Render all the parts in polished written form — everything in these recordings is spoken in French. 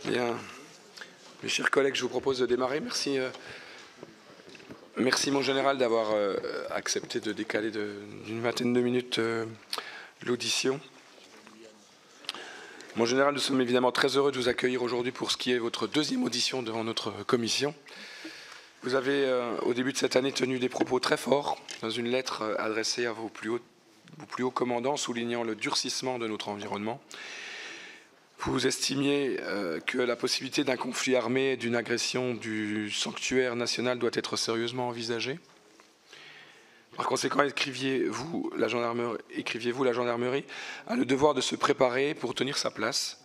Bien, mes chers collègues, je vous propose de démarrer. Merci mon général d'avoir accepté de décaler d'une vingtaine de minutes l'audition. Mon général, nous sommes évidemment très heureux de vous accueillir aujourd'hui pour ce qui est votre deuxième audition devant notre commission. Vous avez, au début de cette année, tenu des propos très forts dans une lettre adressée à vos plus hauts commandants, soulignant le durcissement de notre environnement. Vous estimiez que la possibilité d'un conflit armé et d'une agression du sanctuaire national doit être sérieusement envisagée. Par conséquent, écriviez-vous, la gendarmerie a le devoir de se préparer pour tenir sa place.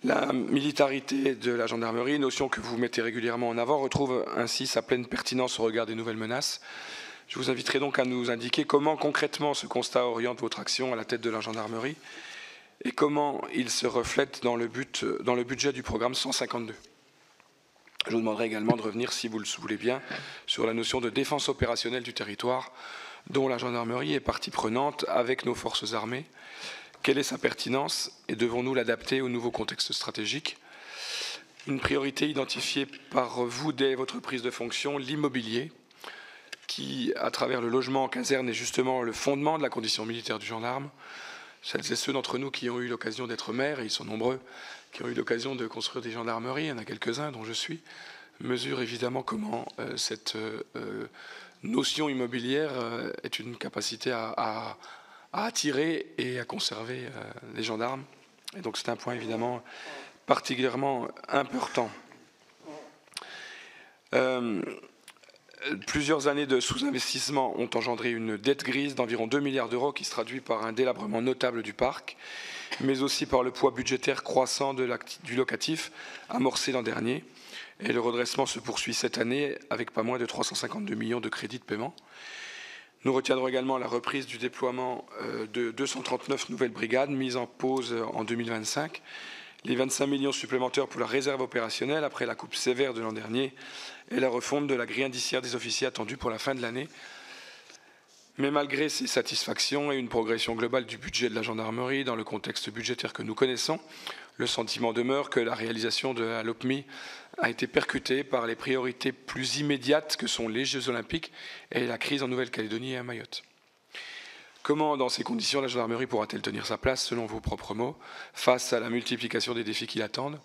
La militarité de la gendarmerie, notion que vous mettez régulièrement en avant, retrouve ainsi sa pleine pertinence au regard des nouvelles menaces. Je vous inviterai donc à nous indiquer comment concrètement ce constat oriente votre action à la tête de la gendarmerie et comment il se reflète dans le budget du programme 152. Je vous demanderai également de revenir, si vous le voulez bien, sur la notion de défense opérationnelle du territoire, dont la gendarmerie est partie prenante avec nos forces armées. Quelle est sa pertinence et devons-nous l'adapter au nouveau contexte stratégique? Une priorité identifiée par vous dès votre prise de fonction, l'immobilier, qui, à travers le logement en caserne, est justement le fondement de la condition militaire du gendarme. Celles et ceux d'entre nous qui ont eu l'occasion d'être maires, et ils sont nombreux, qui ont eu l'occasion de construire des gendarmeries, il y en a quelques-uns dont je suis, mesurent évidemment comment cette notion immobilière est une capacité à attirer et à conserver les gendarmes. Et donc c'est un point évidemment particulièrement important. Plusieurs années de sous-investissement ont engendré une dette grise d'environ 2 milliards d'euros qui se traduit par un délabrement notable du parc, mais aussi par le poids budgétaire croissant du locatif amorcé l'an dernier. Et le redressement se poursuit cette année avec pas moins de 352 millions de crédits de paiement. Nous retiendrons également la reprise du déploiement de 239 nouvelles brigades mises en pause en 2025, les 25 millions supplémentaires pour la réserve opérationnelle après la coupe sévère de l'an dernier et la refonte de la grille indiciaire des officiers attendue pour la fin de l'année. Mais malgré ces satisfactions et une progression globale du budget de la gendarmerie dans le contexte budgétaire que nous connaissons, le sentiment demeure que la réalisation de la LOPMI a été percutée par les priorités plus immédiates que sont les Jeux Olympiques et la crise en Nouvelle-Calédonie et à Mayotte. Comment, dans ces conditions, la gendarmerie pourra-t-elle tenir sa place, selon vos propres mots, face à la multiplication des défis qui l'attendent?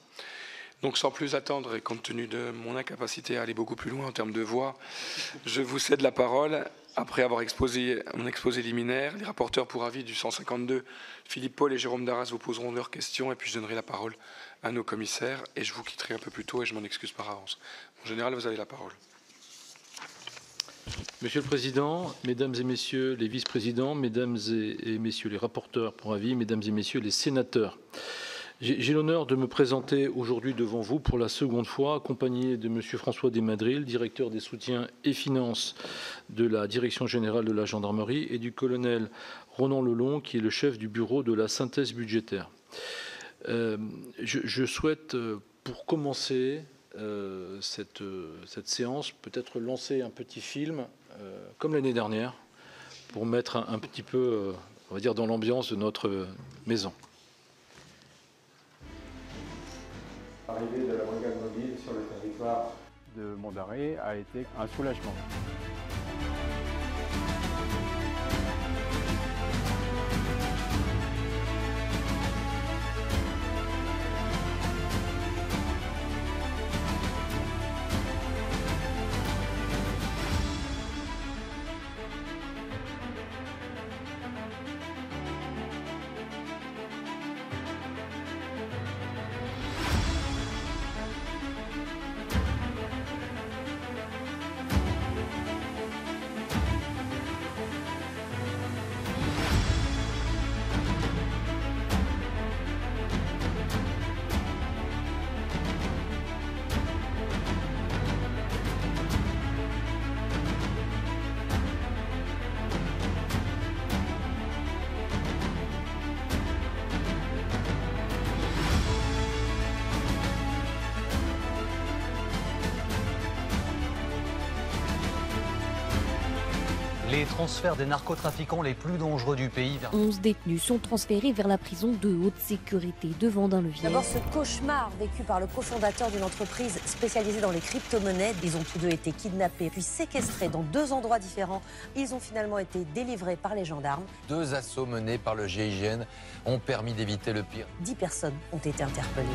Donc, sans plus attendre, et compte tenu de mon incapacité à aller beaucoup plus loin en termes de voix, je vous cède la parole. Après avoir exposé mon exposé liminaire, les rapporteurs pour avis du 152, Philippe Paul et Jérôme Darras, vous poseront leurs questions, et puis je donnerai la parole à nos commissaires, et je vous quitterai un peu plus tôt, et je m'en excuse par avance. En général, vous avez la parole. Monsieur le Président, Mesdames et Messieurs les vice-présidents, Mesdames et Messieurs les rapporteurs pour avis, Mesdames et Messieurs les sénateurs, j'ai l'honneur de me présenter aujourd'hui devant vous pour la seconde fois, accompagné de Monsieur François Desmadrilles, directeur des soutiens et finances de la Direction générale de la gendarmerie, et du colonel Ronan Lelong, qui est le chef du bureau de la synthèse budgétaire. Je souhaite, pour commencer cette séance, peut-être lancer un petit film, comme l'année dernière, pour mettre un petit peu, on va dire, dans l'ambiance de notre maison. L'arrivée de la brigade mobile sur le territoire de Montaré a été un soulagement. et transfère des narcotrafiquants les plus dangereux du pays vers... 11 détenus sont transférés vers la prison de haute sécurité de Vendin-le-Vieil. D'abord, ce cauchemar vécu par le cofondateur d'une entreprise spécialisée dans les crypto-monnaies. Ils ont tous deux été kidnappés puis séquestrés dans 2 endroits différents. Ils ont finalement été délivrés par les gendarmes. 2 assauts menés par le GIGN ont permis d'éviter le pire. 10 personnes ont été interpellées.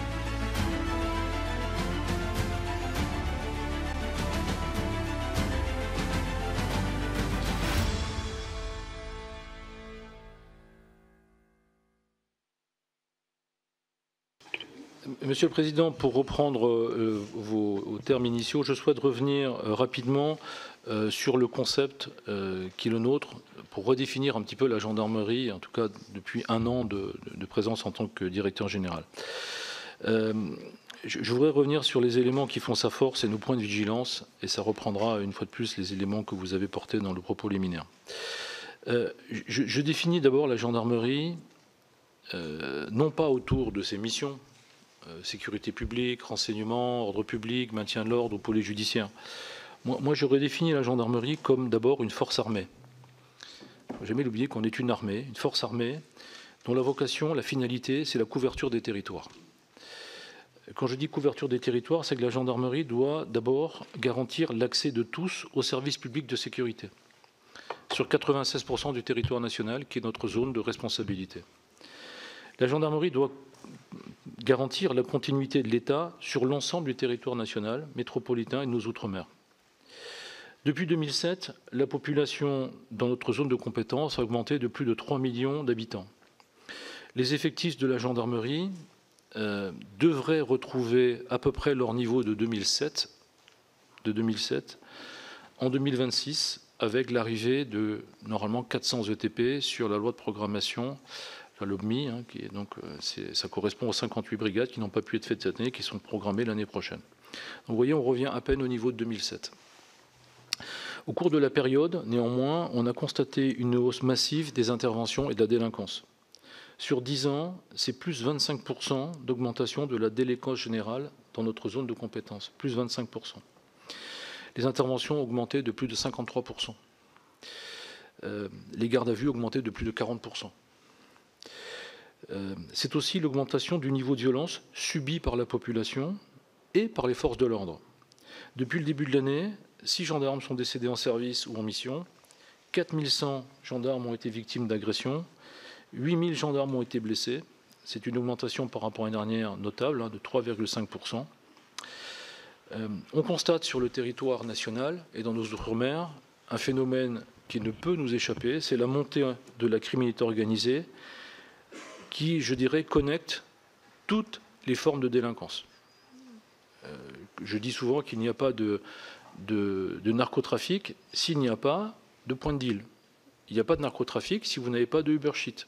Monsieur le Président, pour reprendre vos termes initiaux, je souhaite revenir rapidement sur le concept qui est le nôtre pour redéfinir un petit peu la gendarmerie, en tout cas depuis 1 an de présence en tant que directeur général. Je voudrais revenir sur les éléments qui font sa force et nos points de vigilance, et ça reprendra une fois de plus les éléments que vous avez portés dans le propos liminaire. Je définis d'abord la gendarmerie, non pas autour de ses missions, sécurité publique, renseignement, ordre public, maintien de l'ordre ou police judiciaire. Moi, j'aurais défini la gendarmerie comme d'abord une force armée. Il ne faut jamais l'oublier qu'on est une armée, une force armée, dont la vocation, la finalité, c'est la couverture des territoires. Quand je dis couverture des territoires, c'est que la gendarmerie doit d'abord garantir l'accès de tous aux services publics de sécurité, sur 96% du territoire national, qui est notre zone de responsabilité. La gendarmerie doit garantir la continuité de l'État sur l'ensemble du territoire national, métropolitain et de nos outre-mer. Depuis 2007, la population dans notre zone de compétence a augmenté de plus de 3 millions d'habitants. Les effectifs de la gendarmerie devraient retrouver à peu près leur niveau de 2007 en 2026, avec l'arrivée de normalement 400 ETP sur la loi de programmation, la LOBMI, qui est donc, ça correspond aux 58 brigades qui n'ont pas pu être faites cette année, qui sont programmées l'année prochaine. Donc vous voyez, on revient à peine au niveau de 2007. Au cours de la période, néanmoins, on a constaté une hausse massive des interventions et de la délinquance. Sur 10 ans, c'est plus 25% d'augmentation de la délinquance générale dans notre zone de compétence, plus 25%. Les interventions ont augmenté de plus de 53%. Les gardes à vue ont augmenté de plus de 40%. C'est aussi l'augmentation du niveau de violence subi par la population et par les forces de l'ordre. Depuis le début de l'année, 6 gendarmes sont décédés en service ou en mission, 4100 gendarmes ont été victimes d'agressions, 8000 gendarmes ont été blessés. C'est une augmentation par rapport à l'année dernière notable, de 3,5%. On constate sur le territoire national et dans nos outre-mer un phénomène qui ne peut nous échapper, c'est la montée de la criminalité organisée qui, je dirais, connecte toutes les formes de délinquance. Je dis souvent qu'il n'y a pas de narcotrafic s'il n'y a pas de point de deal. Il n'y a pas de narcotrafic si vous n'avez pas de Uber Sheet.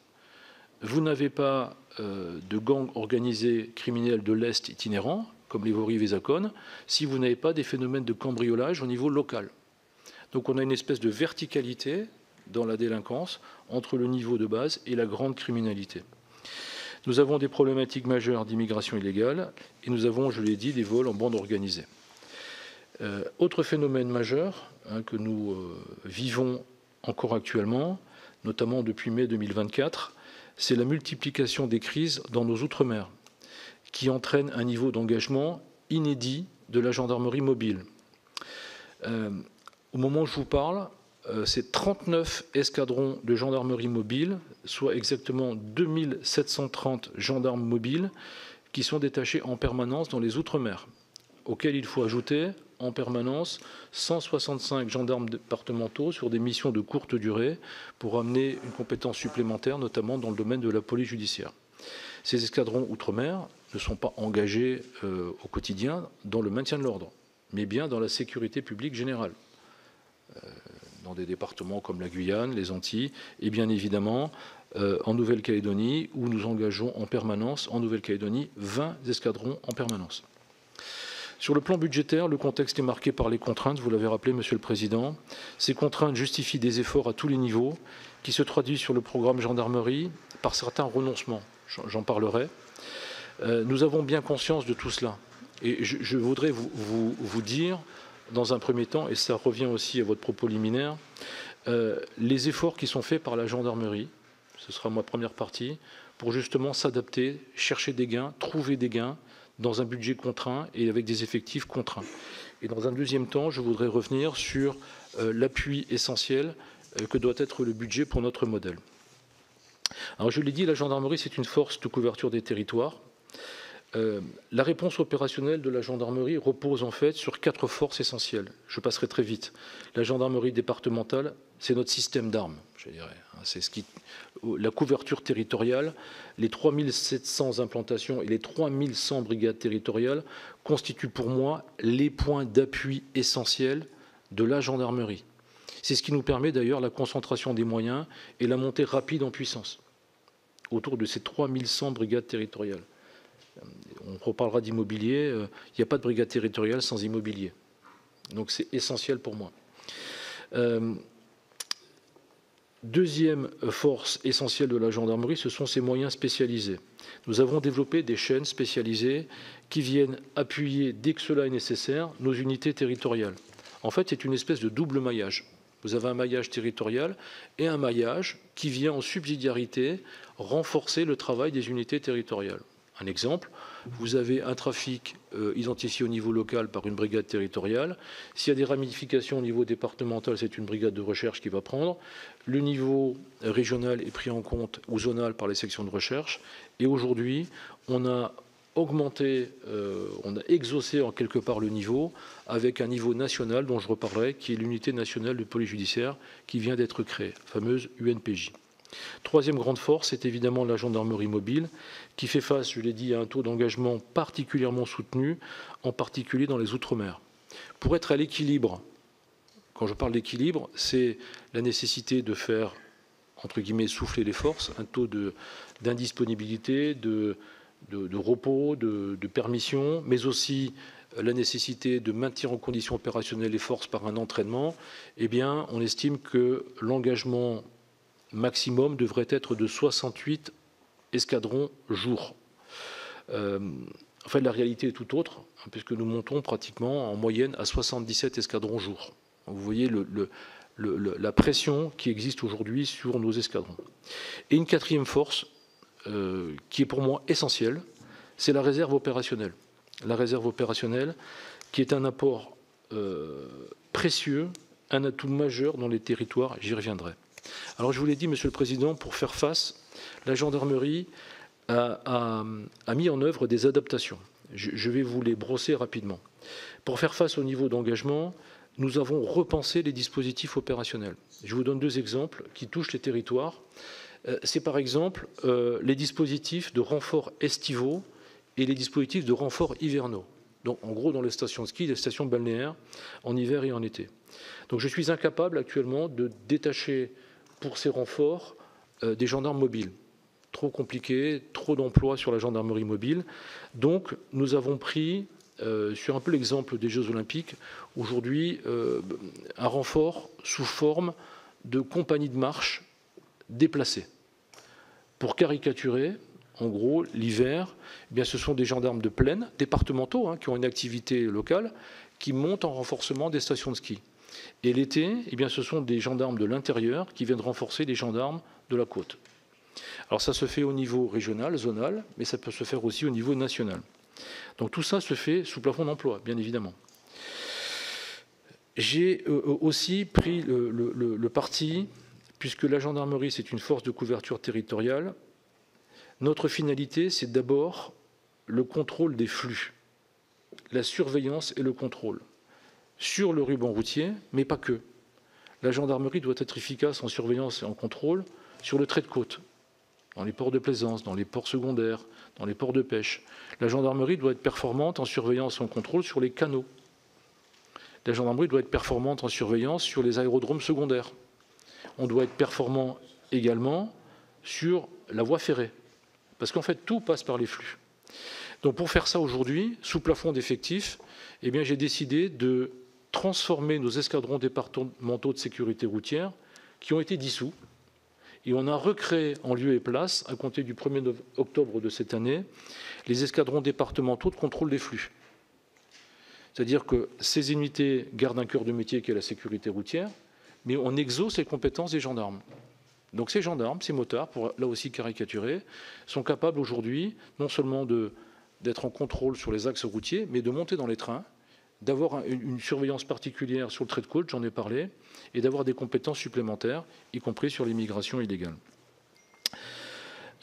Vous n'avez pas de gangs organisés criminels de l'Est itinérants, comme les Vaury et Vezakone, si vous n'avez pas des phénomènes de cambriolage au niveau local. Donc on a une espèce de verticalité dans la délinquance entre le niveau de base et la grande criminalité. Nous avons des problématiques majeures d'immigration illégale et nous avons, je l'ai dit, des vols en bande organisée. Autre phénomène majeur que nous vivons encore actuellement, notamment depuis mai 2024, c'est la multiplication des crises dans nos outre-mer, qui entraîne un niveau d'engagement inédit de la gendarmerie mobile. Au moment où je vous parle, c'est 39 escadrons de gendarmerie mobile, soit exactement 2730 gendarmes mobiles, qui sont détachés en permanence dans les outre-mer, auxquels il faut ajouter en permanence 165 gendarmes départementaux sur des missions de courte durée pour amener une compétence supplémentaire, notamment dans le domaine de la police judiciaire. Ces escadrons outre-mer ne sont pas engagés au quotidien dans le maintien de l'ordre, mais bien dans la sécurité publique générale, dans des départements comme la Guyane, les Antilles, et bien évidemment en Nouvelle-Calédonie, où nous engageons en permanence, en Nouvelle-Calédonie, 20 escadrons en permanence. Sur le plan budgétaire, le contexte est marqué par les contraintes, vous l'avez rappelé, Monsieur le Président. Ces contraintes justifient des efforts à tous les niveaux, qui se traduisent sur le programme gendarmerie par certains renoncements. J'en parlerai. Nous avons bien conscience de tout cela. Et je voudrais vous dire, dans un premier temps, et ça revient aussi à votre propos liminaire, les efforts qui sont faits par la gendarmerie, ce sera ma première partie, pour justement s'adapter, chercher des gains, trouver des gains dans un budget contraint et avec des effectifs contraints. Et dans un deuxième temps, je voudrais revenir sur l'appui essentiel que doit être le budget pour notre modèle. Alors je l'ai dit, la gendarmerie, c'est une force de couverture des territoires. La réponse opérationnelle de la gendarmerie repose en fait sur 4 forces essentielles. Je passerai très vite. La gendarmerie départementale, c'est notre système d'armes, je dirais. C'est la couverture territoriale, les 3700 implantations et les 3100 brigades territoriales constituent pour moi les points d'appui essentiels de la gendarmerie. C'est ce qui nous permet d'ailleurs la concentration des moyens et la montée rapide en puissance autour de ces 3100 brigades territoriales. On reparlera d'immobilier, il n'y a pas de brigade territoriale sans immobilier. Donc c'est essentiel pour moi. Deuxième force essentielle de la gendarmerie, ce sont ses moyens spécialisés. Nous avons développé des chaînes spécialisées qui viennent appuyer, dès que cela est nécessaire, nos unités territoriales. En fait, c'est une espèce de double maillage. Vous avez un maillage territorial et un maillage qui vient en subsidiarité renforcer le travail des unités territoriales. Un exemple, vous avez un trafic identifié au niveau local par une brigade territoriale. S'il y a des ramifications au niveau départemental, c'est une brigade de recherche qui va prendre. Le niveau régional est pris en compte ou zonal par les sections de recherche. Et aujourd'hui, on a augmenté, on a exaucé en quelque part le niveau avec un niveau national dont je reparlerai, qui est l'unité nationale de police judiciaire qui vient d'être créée, fameuse UNPJ. Troisième grande force, c'est évidemment la gendarmerie mobile, qui fait face, je l'ai dit, à un taux d'engagement particulièrement soutenu, en particulier dans les Outre-mer. Pour être à l'équilibre, quand je parle d'équilibre, c'est la nécessité de faire, entre guillemets, souffler les forces, un taux d'indisponibilité, de repos, de permission, mais aussi la nécessité de maintenir en condition opérationnelle les forces par un entraînement. Eh bien, on estime que l'engagement maximum devrait être de 68 escadrons jour. En fait, la réalité est tout autre, puisque nous montons pratiquement en moyenne à 77 escadrons jour. Vous voyez la pression qui existe aujourd'hui sur nos escadrons. Et une quatrième force, qui est pour moi essentielle, c'est la réserve opérationnelle. La réserve opérationnelle, qui est un apport précieux, un atout majeur dans les territoires, j'y reviendrai. Alors je vous l'ai dit, Monsieur le Président, pour faire face, la gendarmerie a mis en œuvre des adaptations. Je vais vous les brosser rapidement. Pour faire face au niveau d'engagement, nous avons repensé les dispositifs opérationnels. Je vous donne 2 exemples qui touchent les territoires. C'est par exemple les dispositifs de renfort estivaux et les dispositifs de renfort hivernaux. Donc en gros dans les stations de ski, les stations balnéaires en hiver et en été. Donc je suis incapable actuellement de détacher pour ces renforts des gendarmes mobiles. Trop compliqué, trop d'emplois sur la gendarmerie mobile. Donc nous avons pris, sur un peu l'exemple des Jeux Olympiques, aujourd'hui un renfort sous forme de compagnie de marche déplacée. Pour caricaturer, en gros, l'hiver, eh bien, ce sont des gendarmes de plaine, départementaux, qui ont une activité locale, qui montent en renforcement des stations de ski. Et l'été, eh bien, ce sont des gendarmes de l'intérieur qui viennent renforcer les gendarmes de la côte. Alors ça se fait au niveau régional, zonal, mais ça peut se faire aussi au niveau national. Donc tout ça se fait sous plafond d'emploi, bien évidemment. J'ai aussi pris le parti, puisque la gendarmerie, c'est une force de couverture territoriale, notre finalité, c'est d'abord le contrôle des flux, la surveillance et le contrôle sur le ruban routier, mais pas que. La gendarmerie doit être efficace en surveillance et en contrôle sur le trait de côte, dans les ports de plaisance, dans les ports secondaires, dans les ports de pêche. La gendarmerie doit être performante en surveillance et en contrôle sur les canaux. La gendarmerie doit être performante en surveillance sur les aérodromes secondaires. On doit être performant également sur la voie ferrée, parce qu'en fait, tout passe par les flux. Donc pour faire ça aujourd'hui, sous plafond d'effectifs, eh bien, j'ai décidé de transformer nos escadrons départementaux de sécurité routière qui ont été dissous. Et on a recréé en lieu et place, à compter du 1er octobre de cette année, les escadrons départementaux de contrôle des flux. C'est-à-dire que ces unités gardent un cœur de métier qui est la sécurité routière, mais on exauce les compétences des gendarmes. Donc ces gendarmes, ces motards, pour là aussi caricaturer, sont capables aujourd'hui non seulement d'être en contrôle sur les axes routiers, mais de monter dans les trains, d'avoir une surveillance particulière sur le trait de côte, j'en ai parlé, et d'avoir des compétences supplémentaires, y compris sur l'immigration illégale.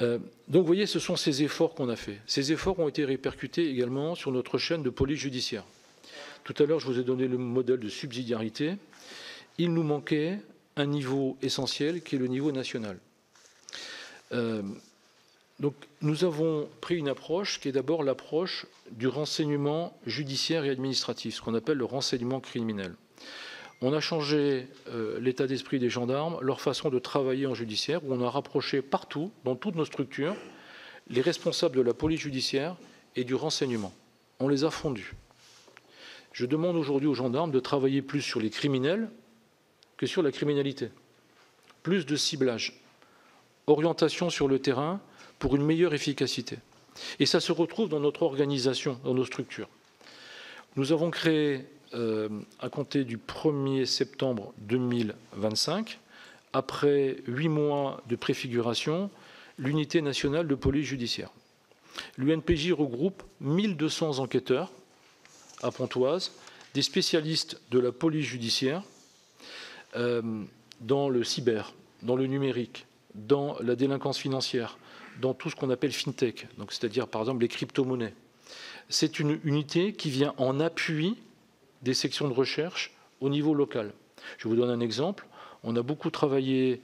Donc vous voyez, ce sont ces efforts qu'on a faits. Ces efforts ont été répercutés également sur notre chaîne de police judiciaire. Tout à l'heure, je vous ai donné le modèle de subsidiarité. Il nous manquait un niveau essentiel qui est le niveau national. Donc nous avons pris une approche qui est d'abord l'approche du renseignement judiciaire et administratif, ce qu'on appelle le renseignement criminel. On a changé l'état d'esprit des gendarmes, leur façon de travailler en judiciaire, où on a rapproché partout, dans toutes nos structures, les responsables de la police judiciaire et du renseignement. On les a fondus. Je demande aujourd'hui aux gendarmes de travailler plus sur les criminels que sur la criminalité. Plus de ciblage, orientation sur le terrain pour une meilleure efficacité. Et ça se retrouve dans notre organisation, dans nos structures. Nous avons créé, à compter du 1er septembre 2025, après 8 mois de préfiguration, l'unité nationale de police judiciaire. L'UNPJ regroupe 1200 enquêteurs à Pontoise, des spécialistes de la police judiciaire, dans le cyber, dans le numérique, dans la délinquance financière, dans tout ce qu'on appelle fintech, donc c'est-à-dire par exemple les crypto-monnaies. C'est une unité qui vient en appui des sections de recherche au niveau local. Je vous donne un exemple. On a beaucoup travaillé,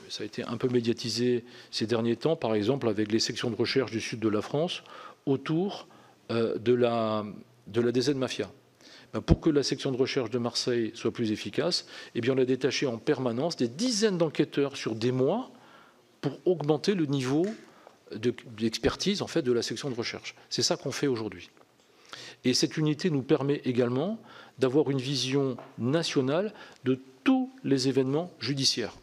ça a été un peu médiatisé ces derniers temps, par exemple avec les sections de recherche du sud de la France, autour de la DZ Mafia. Pour que la section de recherche de Marseille soit plus efficace, eh bien on a détaché en permanence des dizaines d'enquêteurs sur des mois pour augmenter le niveau d'expertise en fait, de la section de recherche. C'est ça qu'on fait aujourd'hui. Et cette unité nous permet également d'avoir une vision nationale de tous les événements judiciaires,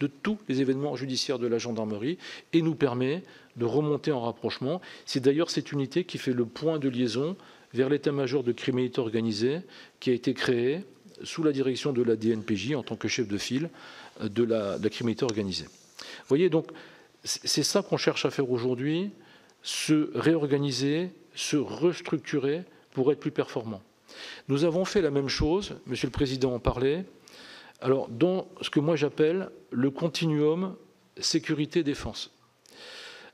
de la gendarmerie, et nous permet de remonter en rapprochement. C'est d'ailleurs cette unité qui fait le point de liaison vers l'état-major de criminalité organisée qui a été créé sous la direction de la DNPJ en tant que chef de file de la criminalité organisée. Vous voyez, donc, c'est ça qu'on cherche à faire aujourd'hui, se réorganiser, se restructurer pour être plus performant. Nous avons fait la même chose, Monsieur le Président en parlait, alors dans ce que moi j'appelle le continuum sécurité-défense.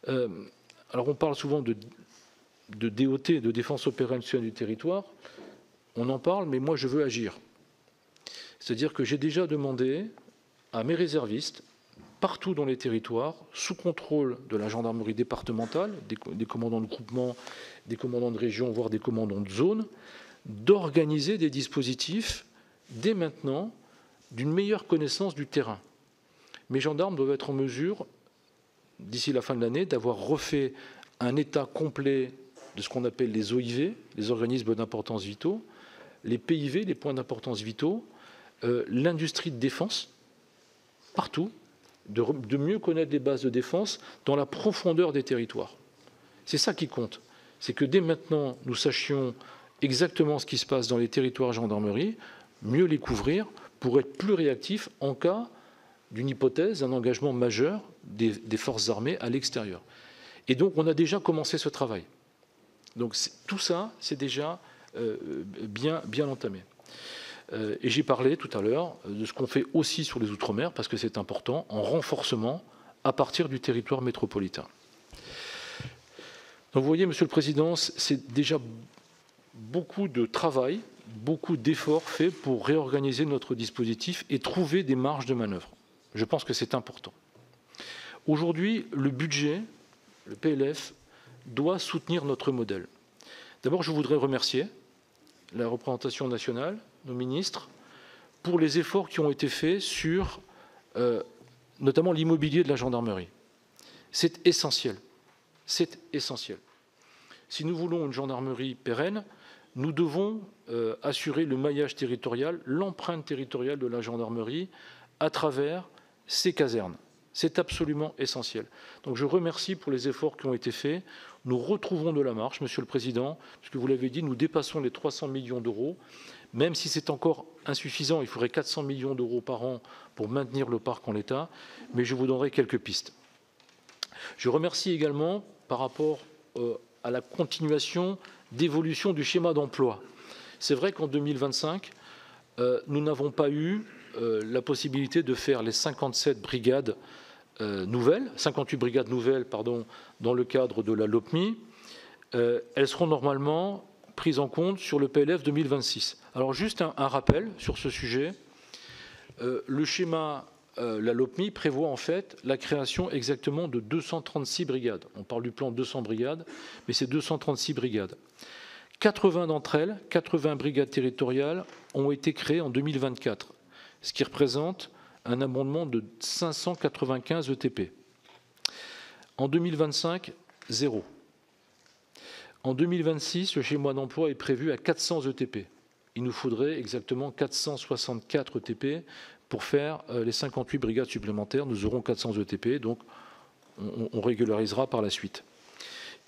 Alors on parle souvent de DOT, de défense opérationnelle du territoire, on en parle, mais moi je veux agir. C'est-à-dire que j'ai déjà demandé à mes réservistes, partout dans les territoires, sous contrôle de la gendarmerie départementale, des commandants de groupement, des commandants de région, voire des commandants de zone, d'organiser des dispositifs dès maintenant d'une meilleure connaissance du terrain. Mes gendarmes doivent être en mesure, d'ici la fin de l'année, d'avoir refait un état complet de ce qu'on appelle les OIV, les organismes d'importance vitaux, les PIV, les points d'importance vitaux, l'industrie de défense, partout, de mieux connaître les bases de défense dans la profondeur des territoires. C'est ça qui compte. C'est que dès maintenant, nous sachions exactement ce qui se passe dans les territoires gendarmerie, mieux les couvrir pour être plus réactifs en cas d'une hypothèse, d'un engagement majeur des forces armées à l'extérieur. Et donc, on a déjà commencé ce travail. Donc, tout ça, c'est déjà bien entamé. Et j'ai parlé tout à l'heure de ce qu'on fait aussi sur les Outre-mer, parce que c'est important, en renforcement à partir du territoire métropolitain. Donc vous voyez, Monsieur le Président, c'est déjà beaucoup de travail, beaucoup d'efforts faits pour réorganiser notre dispositif et trouver des marges de manœuvre. Je pense que c'est important. Aujourd'hui, le budget, le PLF, doit soutenir notre modèle. D'abord, je voudrais remercier la représentation nationale, nos ministres, pour les efforts qui ont été faits sur notamment l'immobilier de la gendarmerie. C'est essentiel. C'est essentiel. Si nous voulons une gendarmerie pérenne, nous devons assurer le maillage territorial, l'empreinte territoriale de la gendarmerie à travers ses casernes. C'est absolument essentiel. Donc je remercie pour les efforts qui ont été faits. Nous retrouvons de la marche, Monsieur le Président, puisque vous l'avez dit, nous dépassons les 300 millions d'euros. Même si c'est encore insuffisant, il faudrait 400 millions d'euros par an pour maintenir le parc en l'état, mais je vous donnerai quelques pistes. Je remercie également par rapport à la continuation d'évolution du schéma d'emploi. C'est vrai qu'en 2025, nous n'avons pas eu la possibilité de faire les 57 brigades nouvelles, 58 brigades nouvelles, pardon, dans le cadre de la LOPMI. Elles seront normalement prises en compte sur le PLF 2026. Alors juste un rappel sur ce sujet. Le schéma, la LOPMI prévoit en fait la création exactement de 236 brigades. On parle du plan 200 brigades, mais c'est 236 brigades. 80 d'entre elles, 80 brigades territoriales, ont été créées en 2024, ce qui représente un abondement de 595 ETP. En 2025, 0. En 2026, le schéma d'emploi est prévu à 400 ETP. Il nous faudrait exactement 464 ETP pour faire les 58 brigades supplémentaires. Nous aurons 400 ETP, donc on régularisera par la suite.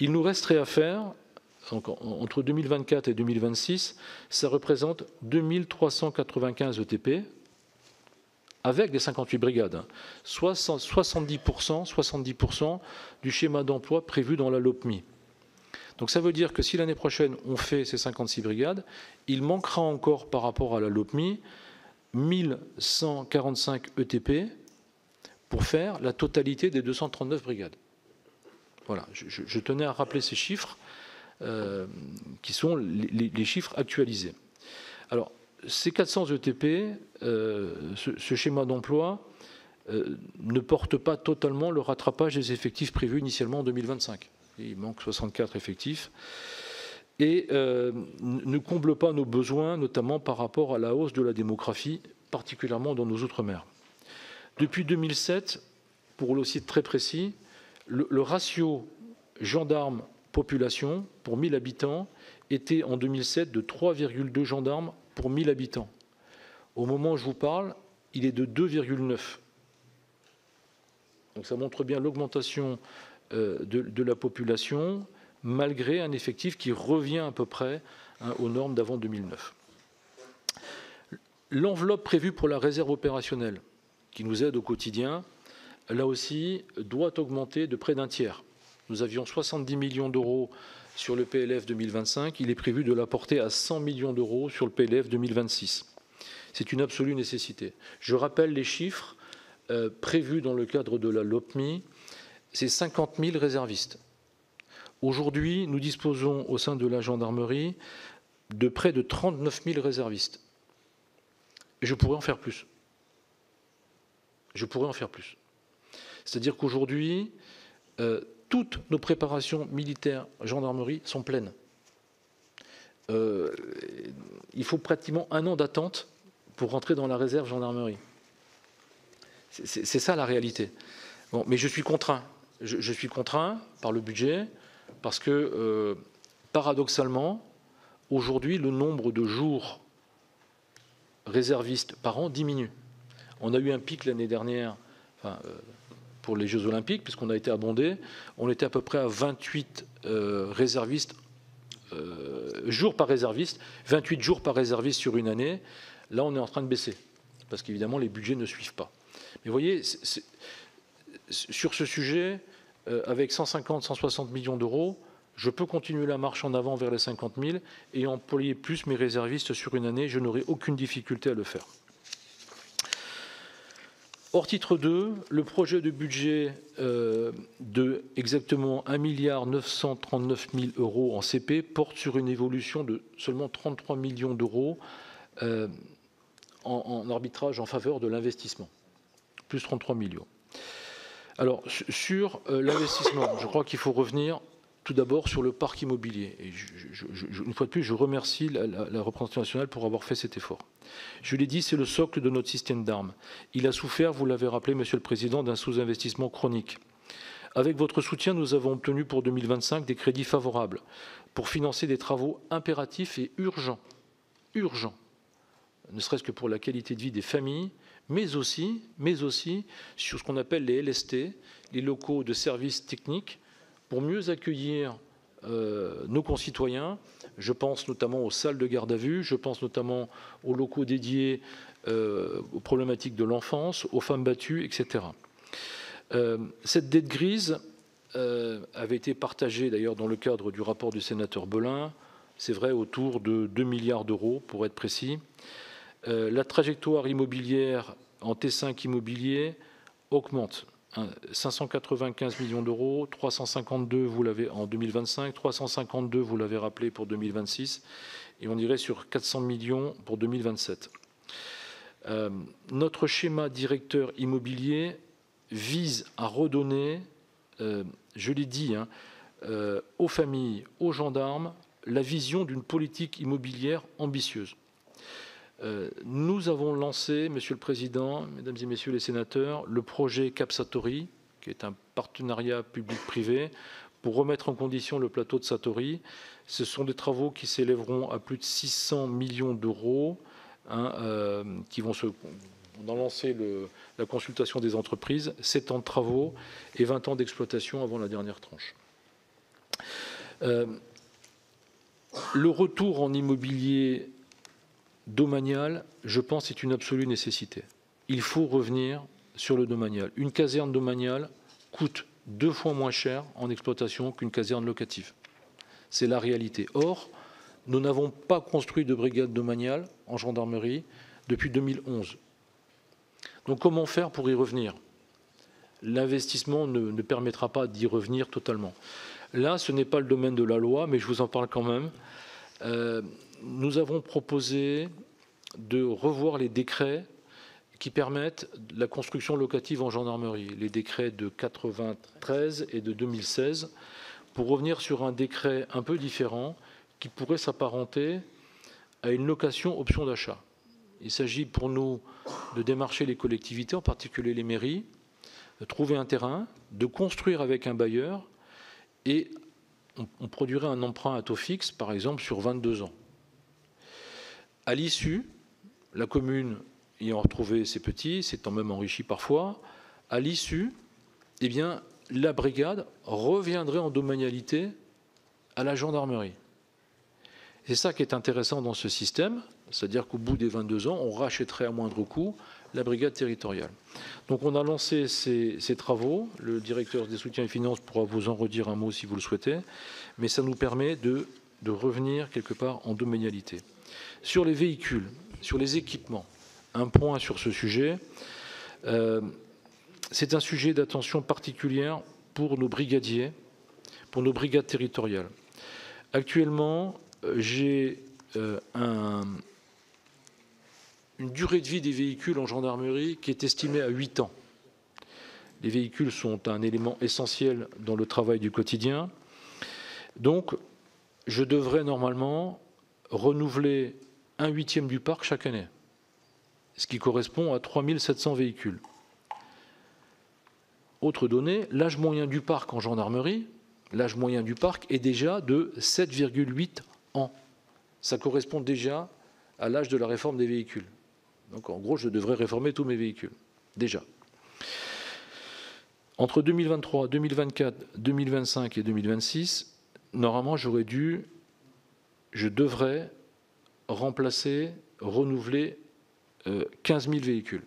Il nous resterait à faire, donc, entre 2024 et 2026, ça représente 2395 ETP, avec les 58 brigades, soit 70% du schéma d'emploi prévu dans la LOPMI. Donc ça veut dire que si l'année prochaine on fait ces 56 brigades, il manquera encore par rapport à la LOPMI 1145 ETP pour faire la totalité des 239 brigades. Voilà, je tenais à rappeler ces chiffres qui sont les chiffres actualisés. Alors, ces 400 ETP, ce schéma d'emploi ne porte pas totalement le rattrapage des effectifs prévus initialement en 2025. Il manque 64 effectifs et ne comble pas nos besoins, notamment par rapport à la hausse de la démographie, particulièrement dans nos outre-mer. Depuis 2007, pour le site très précis, le ratio gendarmes-population pour 1000 habitants était en 2007 de 3,2 gendarmes pour 1000 habitants. Au moment où je vous parle, il est de 2,9. Donc ça montre bien l'augmentation de la population, malgré un effectif qui revient à peu près aux normes d'avant 2009. L'enveloppe prévue pour la réserve opérationnelle, qui nous aide au quotidien, là aussi, doit augmenter de près d'un tiers. Nous avions 70 millions d'euros sur le PLF 2025. Il est prévu de la porter à 100 millions d'euros sur le PLF 2026. C'est une absolue nécessité. Je rappelle les chiffres prévus dans le cadre de la LOPMI. C'est 50 000 réservistes. Aujourd'hui, nous disposons au sein de la gendarmerie de près de 39 000 réservistes. Et je pourrais en faire plus. Je pourrais en faire plus. C'est-à-dire qu'aujourd'hui, toutes nos préparations militaires gendarmerie sont pleines. Il faut pratiquement 1 an d'attente pour rentrer dans la réserve gendarmerie. C'est ça la réalité. Bon, mais je suis contraint. Je suis contraint par le budget parce que, paradoxalement, aujourd'hui, le nombre de jours réservistes par an diminue. On a eu un pic l'année dernière, pour les Jeux Olympiques, puisqu'on a été abondé. On était à peu près à 28 réservistes, jours par réserviste, 28 jours par réserviste sur une année. Là, on est en train de baisser, parce qu'évidemment, les budgets ne suivent pas. Mais vous voyez, sur ce sujet, avec 150, 160 millions d'euros, je peux continuer la marche en avant vers les 50 000 et employer plus mes réservistes sur une année. Je n'aurai aucune difficulté à le faire. Hors titre 2, le projet de budget de exactement 1 939 000 € en CP porte sur une évolution de seulement 33 millions d'euros en arbitrage en faveur de l'investissement. Plus 33 millions. Alors, sur l'investissement, je crois qu'il faut revenir tout d'abord sur le parc immobilier. Et une fois de plus, je remercie la représentation nationale pour avoir fait cet effort. Je l'ai dit, c'est le socle de notre système d'armes. Il a souffert, vous l'avez rappelé, Monsieur le Président, d'un sous-investissement chronique. Avec votre soutien, nous avons obtenu pour 2025 des crédits favorables pour financer des travaux impératifs et urgents, ne serait-ce que pour la qualité de vie des familles, mais aussi sur ce qu'on appelle les LST, les locaux de services techniques, pour mieux accueillir nos concitoyens. Je pense notamment aux salles de garde à vue, je pense notamment aux locaux dédiés aux problématiques de l'enfance, aux femmes battues, etc. Cette dette grise avait été partagée d'ailleurs dans le cadre du rapport du sénateur Belin, c'est vrai autour de 2 milliards d'euros pour être précis. La trajectoire immobilière en T5 immobilier augmente. 595 millions d'euros, 352 vous l'avez en 2025, 352 vous l'avez rappelé pour 2026, et on irait sur 400 millions pour 2027. Notre schéma directeur immobilier vise à redonner, je l'ai dit, aux familles, aux gendarmes, la vision d'une politique immobilière ambitieuse. Nous avons lancé, Monsieur le Président, Mesdames et Messieurs les sénateurs, le projet Cap Satori, qui est un partenariat public-privé, pour remettre en condition le plateau de Satori. Ce sont des travaux qui s'élèveront à plus de 600 millions d'euros, qui vont se... On a lancé la consultation des entreprises, 7 ans de travaux et 20 ans d'exploitation avant la dernière tranche. Le retour en immobilier domanial, je pense, est une absolue nécessité. Il faut revenir sur le domanial. Une caserne domaniale coûte 2 fois moins cher en exploitation qu'une caserne locative. C'est la réalité. Or, nous n'avons pas construit de brigade domaniale en gendarmerie depuis 2011. Donc comment faire pour y revenir? L'investissement ne permettra pas d'y revenir totalement. Là, ce n'est pas le domaine de la loi, mais je vous en parle quand même. Nous avons proposé de revoir les décrets qui permettent la construction locative en gendarmerie, les décrets de 93 et de 2016, pour revenir sur un décret un peu différent qui pourrait s'apparenter à une location option d'achat. Il s'agit pour nous de démarcher les collectivités, en particulier les mairies, de trouver un terrain, de construire avec un bailleur, et on produirait un emprunt à taux fixe, par exemple, sur 22 ans. À l'issue, la commune ayant retrouvé ses petits, s'étant même enrichie parfois, à l'issue, eh bien, la brigade reviendrait en domanialité à la gendarmerie. C'est ça qui est intéressant dans ce système, c'est-à-dire qu'au bout des 22 ans, on rachèterait à moindre coût la brigade territoriale. Donc on a lancé ces travaux, le directeur des soutiens et finances pourra vous en redire un mot si vous le souhaitez, mais ça nous permet de revenir quelque part en domanialité. Sur les véhicules, sur les équipements, un point sur ce sujet, c'est un sujet d'attention particulière pour nos brigadiers, pour nos brigades territoriales. Actuellement, j'ai une durée de vie des véhicules en gendarmerie qui est estimée à 8 ans. Les véhicules sont un élément essentiel dans le travail du quotidien. Donc, je devrais normalement renouveler 1/8 du parc chaque année, ce qui correspond à 3700 véhicules. Autre donnée, l'âge moyen du parc en gendarmerie, l'âge moyen du parc est déjà de 7,8 ans. Ça correspond déjà à l'âge de la réforme des véhicules. Donc en gros, je devrais réformer tous mes véhicules, déjà. Entre 2023, 2024, 2025 et 2026, normalement, je devrais remplacer, renouveler 15 000 véhicules.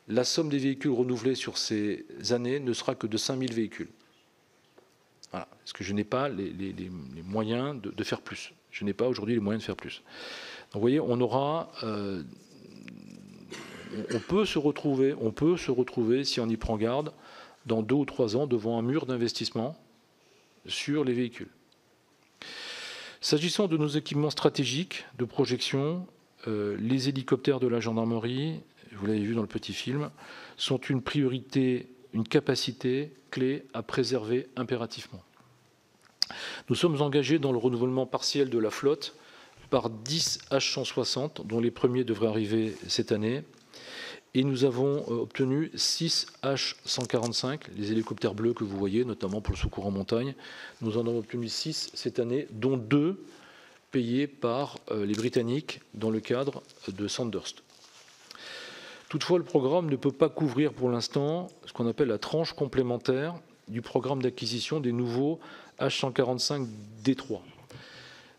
La somme des véhicules renouvelés sur ces années ne sera que de 5 000 véhicules. Voilà, parce que je n'ai pas les moyens de faire plus. Je n'ai pas aujourd'hui les moyens de faire plus. Donc vous voyez, on peut se retrouver, si on y prend garde, dans 2 ou 3 ans, devant un mur d'investissement sur les véhicules. S'agissant de nos équipements stratégiques de projection, les hélicoptères de la gendarmerie, vous l'avez vu dans le petit film, sont une priorité, une capacité clé à préserver impérativement. Nous sommes engagés dans le renouvellement partiel de la flotte par 10 H160, dont les premiers devraient arriver cette année. Et nous avons obtenu 6 H145, les hélicoptères bleus que vous voyez, notamment pour le secours en montagne. Nous en avons obtenu 6 cette année, dont 2 payés par les Britanniques dans le cadre de Sandhurst. Toutefois, le programme ne peut pas couvrir pour l'instant ce qu'on appelle la tranche complémentaire du programme d'acquisition des nouveaux H145D3.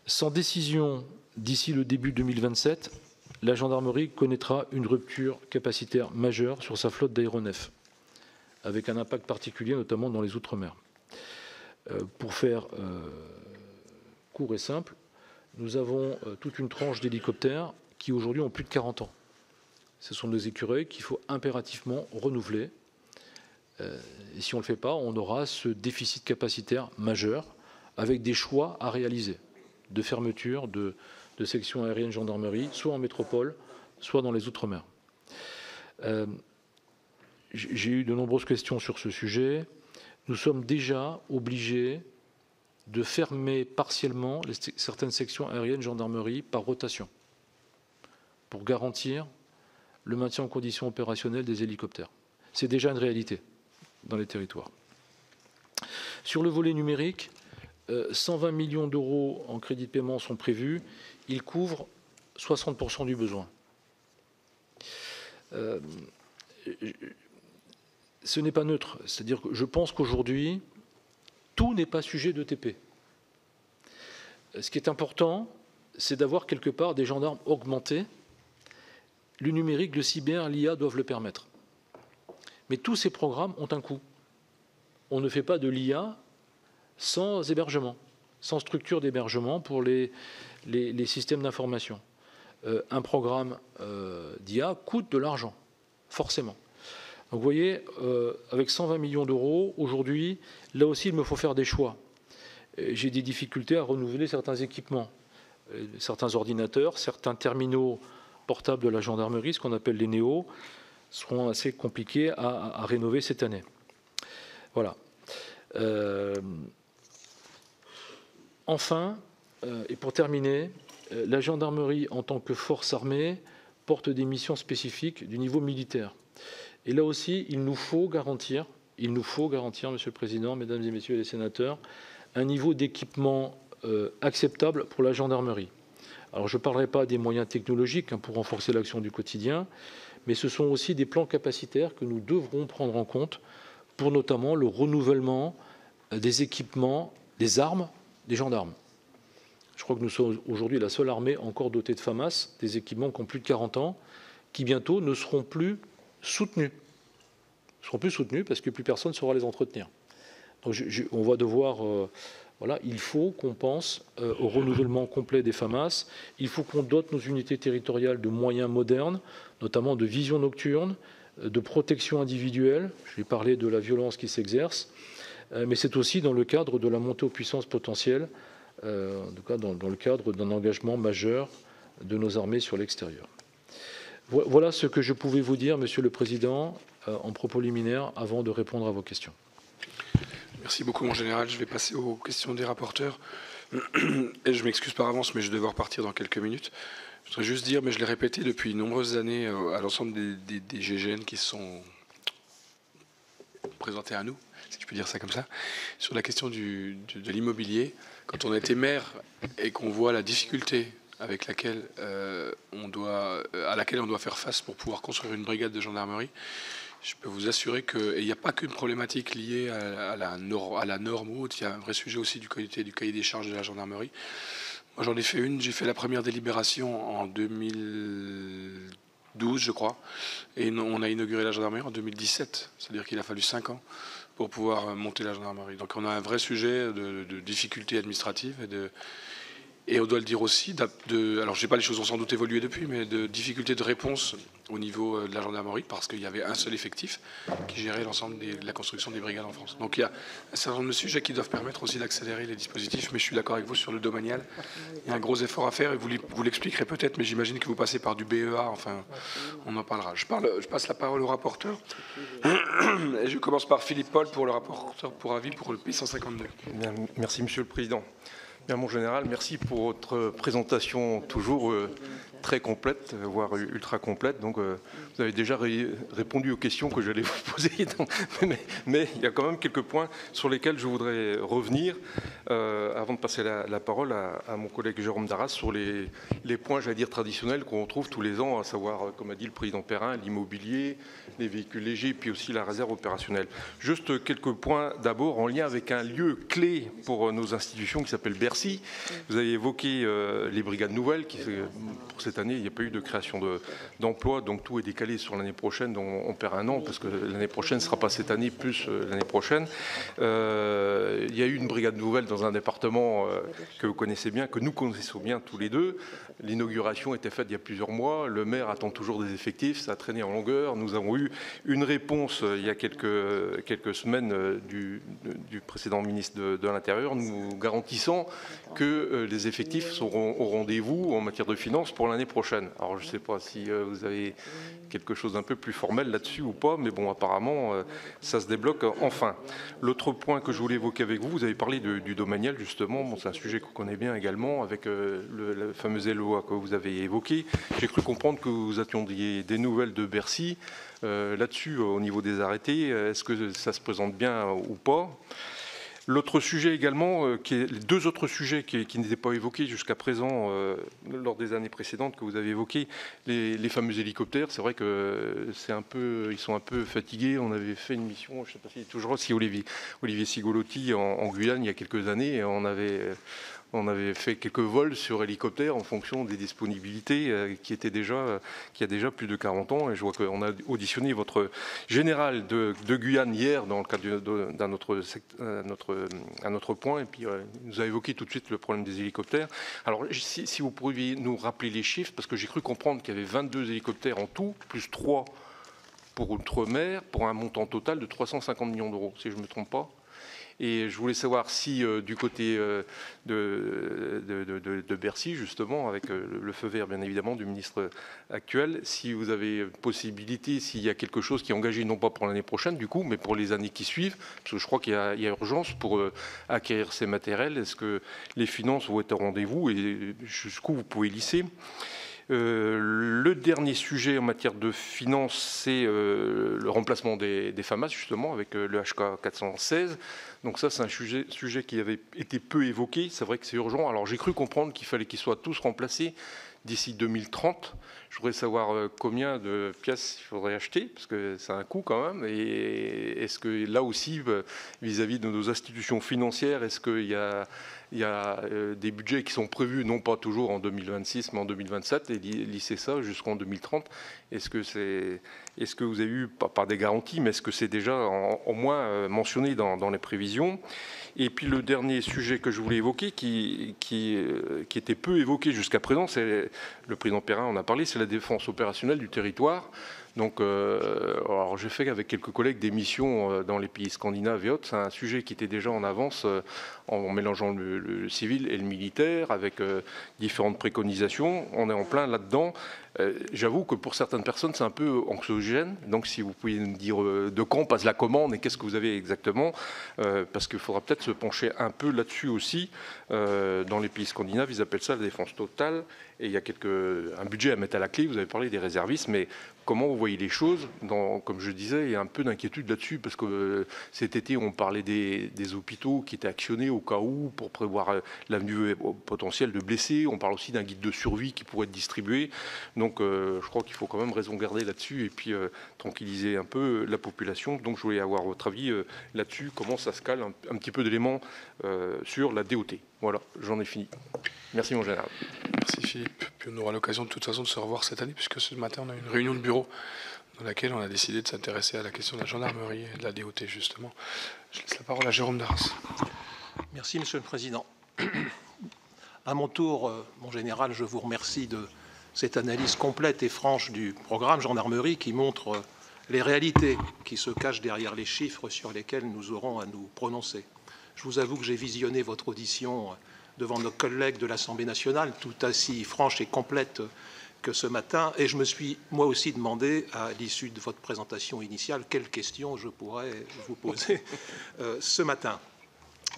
Sans décision d'ici le début 2027, la gendarmerie connaîtra une rupture capacitaire majeure sur sa flotte d'aéronefs, avec un impact particulier notamment dans les Outre-mer. Pour faire court et simple, nous avons toute une tranche d'hélicoptères qui aujourd'hui ont plus de 40 ans. Ce sont des écureuils qu'il faut impérativement renouveler. Et si on ne le fait pas, on aura ce déficit capacitaire majeur avec des choix à réaliser de fermeture de sections aériennes gendarmerie, soit en métropole, soit dans les Outre-mer. J'ai eu de nombreuses questions sur ce sujet. Nous sommes déjà obligés de fermer partiellement certaines sections aériennes gendarmerie par rotation pour garantir le maintien en condition opérationnelle des hélicoptères. C'est déjà une réalité dans les territoires. Sur le volet numérique, 120 millions d'euros en crédit de paiement sont prévus. Ils couvrent 60% du besoin. Ce n'est pas neutre. C'est-à-dire que je pense qu'aujourd'hui, tout n'est pas sujet d'ETP. Ce qui est important, c'est d'avoir quelque part des gendarmes augmentés. Le numérique, le cyber, l'IA doivent le permettre. Mais tous ces programmes ont un coût. On ne fait pas de l'IA sans hébergement, sans structure d'hébergement pour les systèmes d'information. Un programme d'IA coûte de l'argent, forcément. Donc vous voyez, avec 120 millions d'euros, aujourd'hui, là aussi, il me faut faire des choix. J'ai des difficultés à renouveler certains équipements, certains ordinateurs, certains terminaux portables de la gendarmerie, ce qu'on appelle les NEO, seront assez compliqués à rénover cette année. Voilà. Enfin, et pour terminer, la gendarmerie, en tant que force armée, porte des missions spécifiques du niveau militaire. Et là aussi, il nous faut garantir, Monsieur le Président, Mesdames et Messieurs les sénateurs, un niveau d'équipement acceptable pour la gendarmerie. Alors, je ne parlerai pas des moyens technologiques pour renforcer l'action du quotidien, mais ce sont aussi des plans capacitaires que nous devrons prendre en compte pour notamment le renouvellement des équipements, des armes des gendarmes. Je crois que nous sommes aujourd'hui la seule armée encore dotée de FAMAS, des équipements qui ont plus de 40 ans, qui bientôt ne seront plus soutenus. Ils seront plus soutenus parce que plus personne ne saura les entretenir. Donc on va devoir... voilà, il faut qu'on pense au renouvellement complet des FAMAS. Il faut qu'on dote nos unités territoriales de moyens modernes, notamment de vision nocturne, de protection individuelle. J'ai parlé de la violence qui s'exerce, mais c'est aussi dans le cadre de la montée aux puissances potentielles, en tout cas dans le cadre d'un engagement majeur de nos armées sur l'extérieur. Voilà ce que je pouvais vous dire, Monsieur le Président, en propos liminaire, avant de répondre à vos questions. Merci beaucoup, mon général. Je vais passer aux questions des rapporteurs. Et je m'excuse par avance, mais je vais devoir partir dans quelques minutes. Je voudrais juste dire, mais je l'ai répété depuis de nombreuses années à l'ensemble des GGN qui sont présentés à nous, si je peux dire ça comme ça, sur la question de l'immobilier. Quand on a été maire et qu'on voit la difficulté avec laquelle à laquelle on doit faire face pour pouvoir construire une brigade de gendarmerie, je peux vous assurer qu'il n'y a pas qu'une problématique liée à la norme ou autre, il y a un vrai sujet aussi du cahier des charges de la gendarmerie. Moi, j'en ai fait une, j'ai fait la première délibération en 2012, je crois, et on a inauguré la gendarmerie en 2017, c'est-à-dire qu'il a fallu 5 ans pour pouvoir monter la gendarmerie. Donc on a un vrai sujet de difficultés administratives et on doit le dire aussi, alors je sais pas, les choses ont sans doute évolué depuis, mais de difficultés de réponse au niveau de la gendarmerie, parce qu'il y avait un seul effectif qui gérait l'ensemble de la construction des brigades en France. Donc il y a un certain nombre de sujets qui doivent permettre aussi d'accélérer les dispositifs, mais je suis d'accord avec vous sur le domanial. Il y a un gros effort à faire, et vous l'expliquerez peut-être, mais j'imagine que vous passez par du BEA, enfin, on en parlera. Je passe la parole au rapporteur, et je commence par Philippe Paul pour le rapporteur pour avis pour le P152. Merci, Monsieur le Président. Bien, mon général, merci pour votre présentation toujours très complète, voire ultra complète. Donc, vous avez déjà répondu aux questions que j'allais vous poser. Mais il y a quand même quelques points sur lesquels je voudrais revenir avant de passer la parole à mon collègue Jérôme Darras sur les points, j'allais dire, traditionnels qu'on retrouve tous les ans, à savoir, comme a dit le président Perrin, l'immobilier, les véhicules légers, puis aussi la réserve opérationnelle. Juste quelques points d'abord en lien avec un lieu clé pour nos institutions qui s'appelle Bercy. Vous avez évoqué les brigades nouvelles. Pour cette année, il n'y a pas eu de création d'emplois, donc tout est décalé sur l'année prochaine. Donc on perd un an parce que l'année prochaine ne sera pas cette année plus l'année prochaine. Il y a eu une brigade nouvelle dans un département que vous connaissez bien, que nous connaissons bien tous les deux. L'inauguration était faite il y a plusieurs mois. Le maire attend toujours des effectifs. Ça a traîné en longueur. Nous avons eu une réponse il y a quelques semaines du précédent ministre de l'Intérieur nous garantissant que les effectifs seront au rendez-vous en matière de finances pour l'année prochaine. Alors je ne sais pas si vous avez quelque chose d'un peu plus formel là-dessus ou pas, mais bon, apparemment, ça se débloque enfin. L'autre point que je voulais évoquer avec vous, vous avez parlé du domanial, justement. Bon, c'est un sujet qu'on connaît bien également, avec la fameuse LOA que vous avez évoquée. J'ai cru comprendre que vous attendiez des nouvelles de Bercy. Là-dessus, au niveau des arrêtés, est-ce que ça se présente bien ou pas ? L'autre sujet également, les deux autres sujets qui n'étaient pas évoqués jusqu'à présent lors des années précédentes que vous avez évoqués, les fameux hélicoptères. C'est vrai que ils sont un peu fatigués. On avait fait une mission, je ne sais pas si toujours si Olivier Sigolotti en Guyane il y a quelques années, et on avait fait quelques vols sur hélicoptère en fonction des disponibilités qui a déjà plus de 40 ans. Et je vois qu'on a auditionné votre général de Guyane hier dans le cadre d'un autre point. Et puis, il nous a évoqué tout de suite le problème des hélicoptères. Alors, si vous pourriez nous rappeler les chiffres, parce que j'ai cru comprendre qu'il y avait 22 hélicoptères en tout, plus 3 pour Outre-mer, pour un montant total de 350 millions d'euros, si je ne me trompe pas. Et je voulais savoir si du côté de Bercy, justement, avec le feu vert, bien évidemment, du ministre actuel, si vous avez possibilité, s'il y a quelque chose qui est engagé, non pas pour l'année prochaine, du coup, mais pour les années qui suivent, parce que je crois qu'il y a urgence pour acquérir ces matériels. Est-ce que les finances vont être au rendez-vous et jusqu'où vous pouvez lisser ? Le dernier sujet en matière de finances, c'est le remplacement des FAMAS, justement, avec le HK 416. Donc ça, c'est un sujet qui avait été peu évoqué. C'est vrai que c'est urgent. Alors j'ai cru comprendre qu'il fallait qu'ils soient tous remplacés d'ici 2030. Je voudrais savoir combien de pièces il faudrait acheter, parce que c'est un coût quand même. Et est-ce que là aussi, vis-à-vis de nos institutions financières, est-ce qu'il y a des budgets qui sont prévus, non pas toujours en 2026, mais en 2027, et lisser ça jusqu'en 2030. Est-ce que vous avez eu, pas des garanties, mais est-ce que c'est déjà au moins mentionné dans les prévisions ? Et puis le dernier sujet que je voulais évoquer, qui était peu évoqué jusqu'à présent, c'est le président Perrin en a parlé, c'est la défense opérationnelle du territoire. Donc, alors j'ai fait avec quelques collègues des missions dans les pays scandinaves et autres. C'est un sujet qui était déjà en avance en mélangeant le civil et le militaire avec différentes préconisations. On est en plein là-dedans. J'avoue que pour certaines personnes, c'est un peu anxiogène. Donc, si vous pouvez nous dire de quand passe la commande et qu'est-ce que vous avez exactement, parce qu'il faudra peut-être se pencher un peu là-dessus aussi. Dans les pays scandinaves, ils appellent ça la défense totale. Et il y a un budget à mettre à la clé. Vous avez parlé des réservistes, mais comment vous voyez les choses ? Comme je disais, il y a un peu d'inquiétude là-dessus, parce que cet été, on parlait des hôpitaux qui étaient actionnés au cas où, pour prévoir l'avenue potentielle de blessés. On parle aussi d'un guide de survie qui pourrait être distribué. Donc, je crois qu'il faut quand même raison garder là-dessus et puis tranquilliser un peu la population. Donc, je voulais avoir votre avis là-dessus, comment ça se cale, un petit peu d'éléments sur la DOT. Voilà, j'en ai fini. Merci, mon général. Merci, Philippe. Puis on aura l'occasion de toute façon de se revoir cette année, puisque ce matin, on a eu une réunion de bureau dans laquelle on a décidé de s'intéresser à la question de la gendarmerie et de la DOT, justement. Je laisse la parole à Jérôme Darras. Merci, Monsieur le Président. À mon tour, mon général, je vous remercie de cette analyse complète et franche du programme gendarmerie qui montre les réalités qui se cachent derrière les chiffres sur lesquels nous aurons à nous prononcer. Je vous avoue que j'ai visionné votre audition devant nos collègues de l'Assemblée nationale, tout aussi franche et complète que ce matin, et je me suis moi aussi demandé, à l'issue de votre présentation initiale, quelles questions je pourrais vous poser ce matin.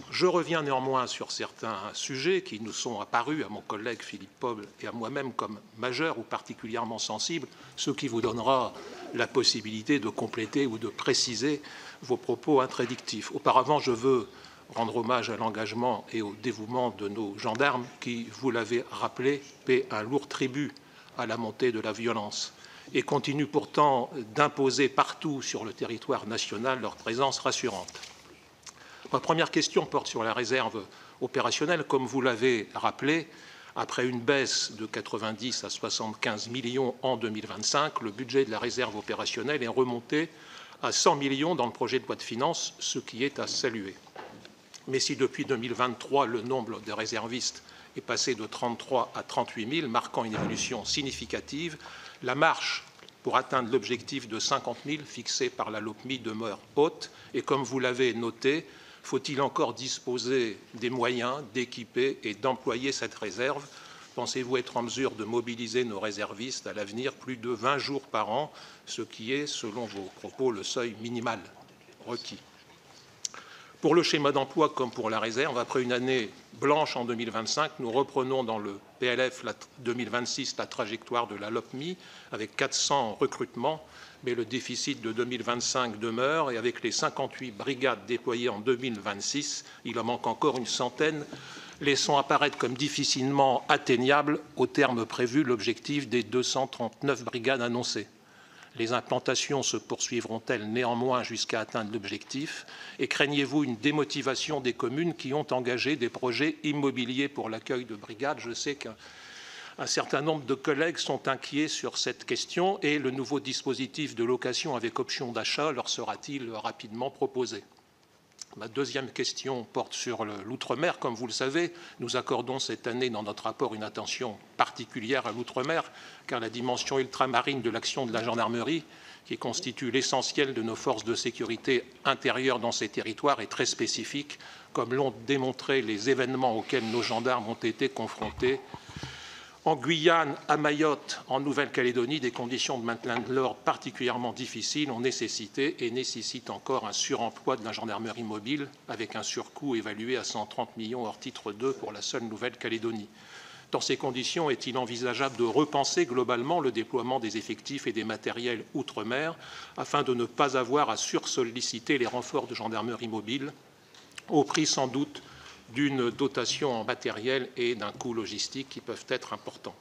Je reviens néanmoins sur certains sujets qui nous sont apparus à mon collègue Philippe Paul et à moi-même comme majeurs ou particulièrement sensibles, ce qui vous donnera la possibilité de compléter ou de préciser vos propos introductifs. Auparavant, je veux rendre hommage à l'engagement et au dévouement de nos gendarmes qui, vous l'avez rappelé, paient un lourd tribut à la montée de la violence et continuent pourtant d'imposer partout sur le territoire national leur présence rassurante. Ma première question porte sur la réserve opérationnelle. Comme vous l'avez rappelé, après une baisse de 90 à 75 millions en 2025, le budget de la réserve opérationnelle est remonté à 100 millions dans le projet de loi de finances, ce qui est à saluer. Mais si depuis 2023, le nombre de réservistes est passé de 33 à 38 000, marquant une évolution significative, la marche pour atteindre l'objectif de 50 000 fixé par la LOPMI demeure haute. Et comme vous l'avez noté, faut-il encore disposer des moyens d'équiper et d'employer cette réserve? Pensez-vous être en mesure de mobiliser nos réservistes à l'avenir plus de 20 jours par an, ce qui est, selon vos propos, le seuil minimal requis? Pour le schéma d'emploi comme pour la réserve, après une année blanche en 2025, nous reprenons dans le PLF 2026 la trajectoire de la LOPMI avec 400 recrutements, mais le déficit de 2025 demeure et avec les 58 brigades déployées en 2026, il en manque encore une centaine, laissant apparaître comme difficilement atteignable au terme prévu l'objectif des 239 brigades annoncées. Les implantations se poursuivront-elles néanmoins jusqu'à atteindre l'objectif? Et craignez-vous une démotivation des communes qui ont engagé des projets immobiliers pour l'accueil de brigades? Je sais qu'un certain nombre de collègues sont inquiets sur cette question et le nouveau dispositif de location avec option d'achat leur sera-t-il rapidement proposé? Ma deuxième question porte sur l'outre-mer. Comme vous le savez, nous accordons cette année dans notre rapport une attention particulière à l'outre-mer, car la dimension ultramarine de l'action de la gendarmerie, qui constitue l'essentiel de nos forces de sécurité intérieure dans ces territoires, est très spécifique, comme l'ont démontré les événements auxquels nos gendarmes ont été confrontés. En Guyane, à Mayotte, en Nouvelle-Calédonie, des conditions de maintien de l'ordre particulièrement difficiles ont nécessité et nécessitent encore un suremploi de la gendarmerie mobile, avec un surcoût évalué à 130 millions hors titre 2 pour la seule Nouvelle-Calédonie. Dans ces conditions, est-il envisageable de repenser globalement le déploiement des effectifs et des matériels outre-mer afin de ne pas avoir à sursolliciter les renforts de gendarmerie mobile, au prix sans doute d'une dotation en matériel et d'un coût logistique qui peuvent être importants?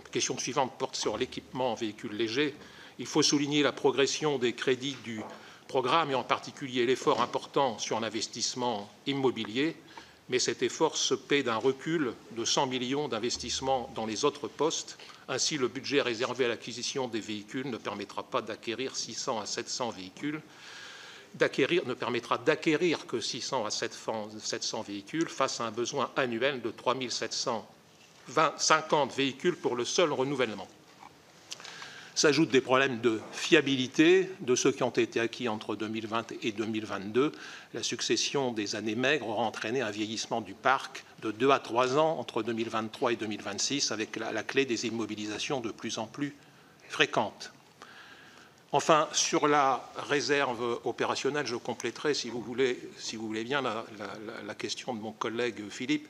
La question suivante porte sur l'équipement en véhicules légers. Il faut souligner la progression des crédits du programme et en particulier l'effort important sur l'investissement immobilier, mais cet effort se paie d'un recul de 100 millions d'investissements dans les autres postes. Ainsi, le budget réservé à l'acquisition des véhicules ne permettra pas d'acquérir 600 à 700 véhicules. Ne permettra d'acquérir que 600 à 700 véhicules face à un besoin annuel de 3 750 véhicules pour le seul renouvellement. S'ajoutent des problèmes de fiabilité de ceux qui ont été acquis entre 2020 et 2022. La succession des années maigres aura entraîné un vieillissement du parc de 2 à 3 ans entre 2023 et 2026, avec la clé des immobilisations de plus en plus fréquentes. Enfin, sur la réserve opérationnelle, je compléterai, si vous voulez bien, la question de mon collègue Philippe.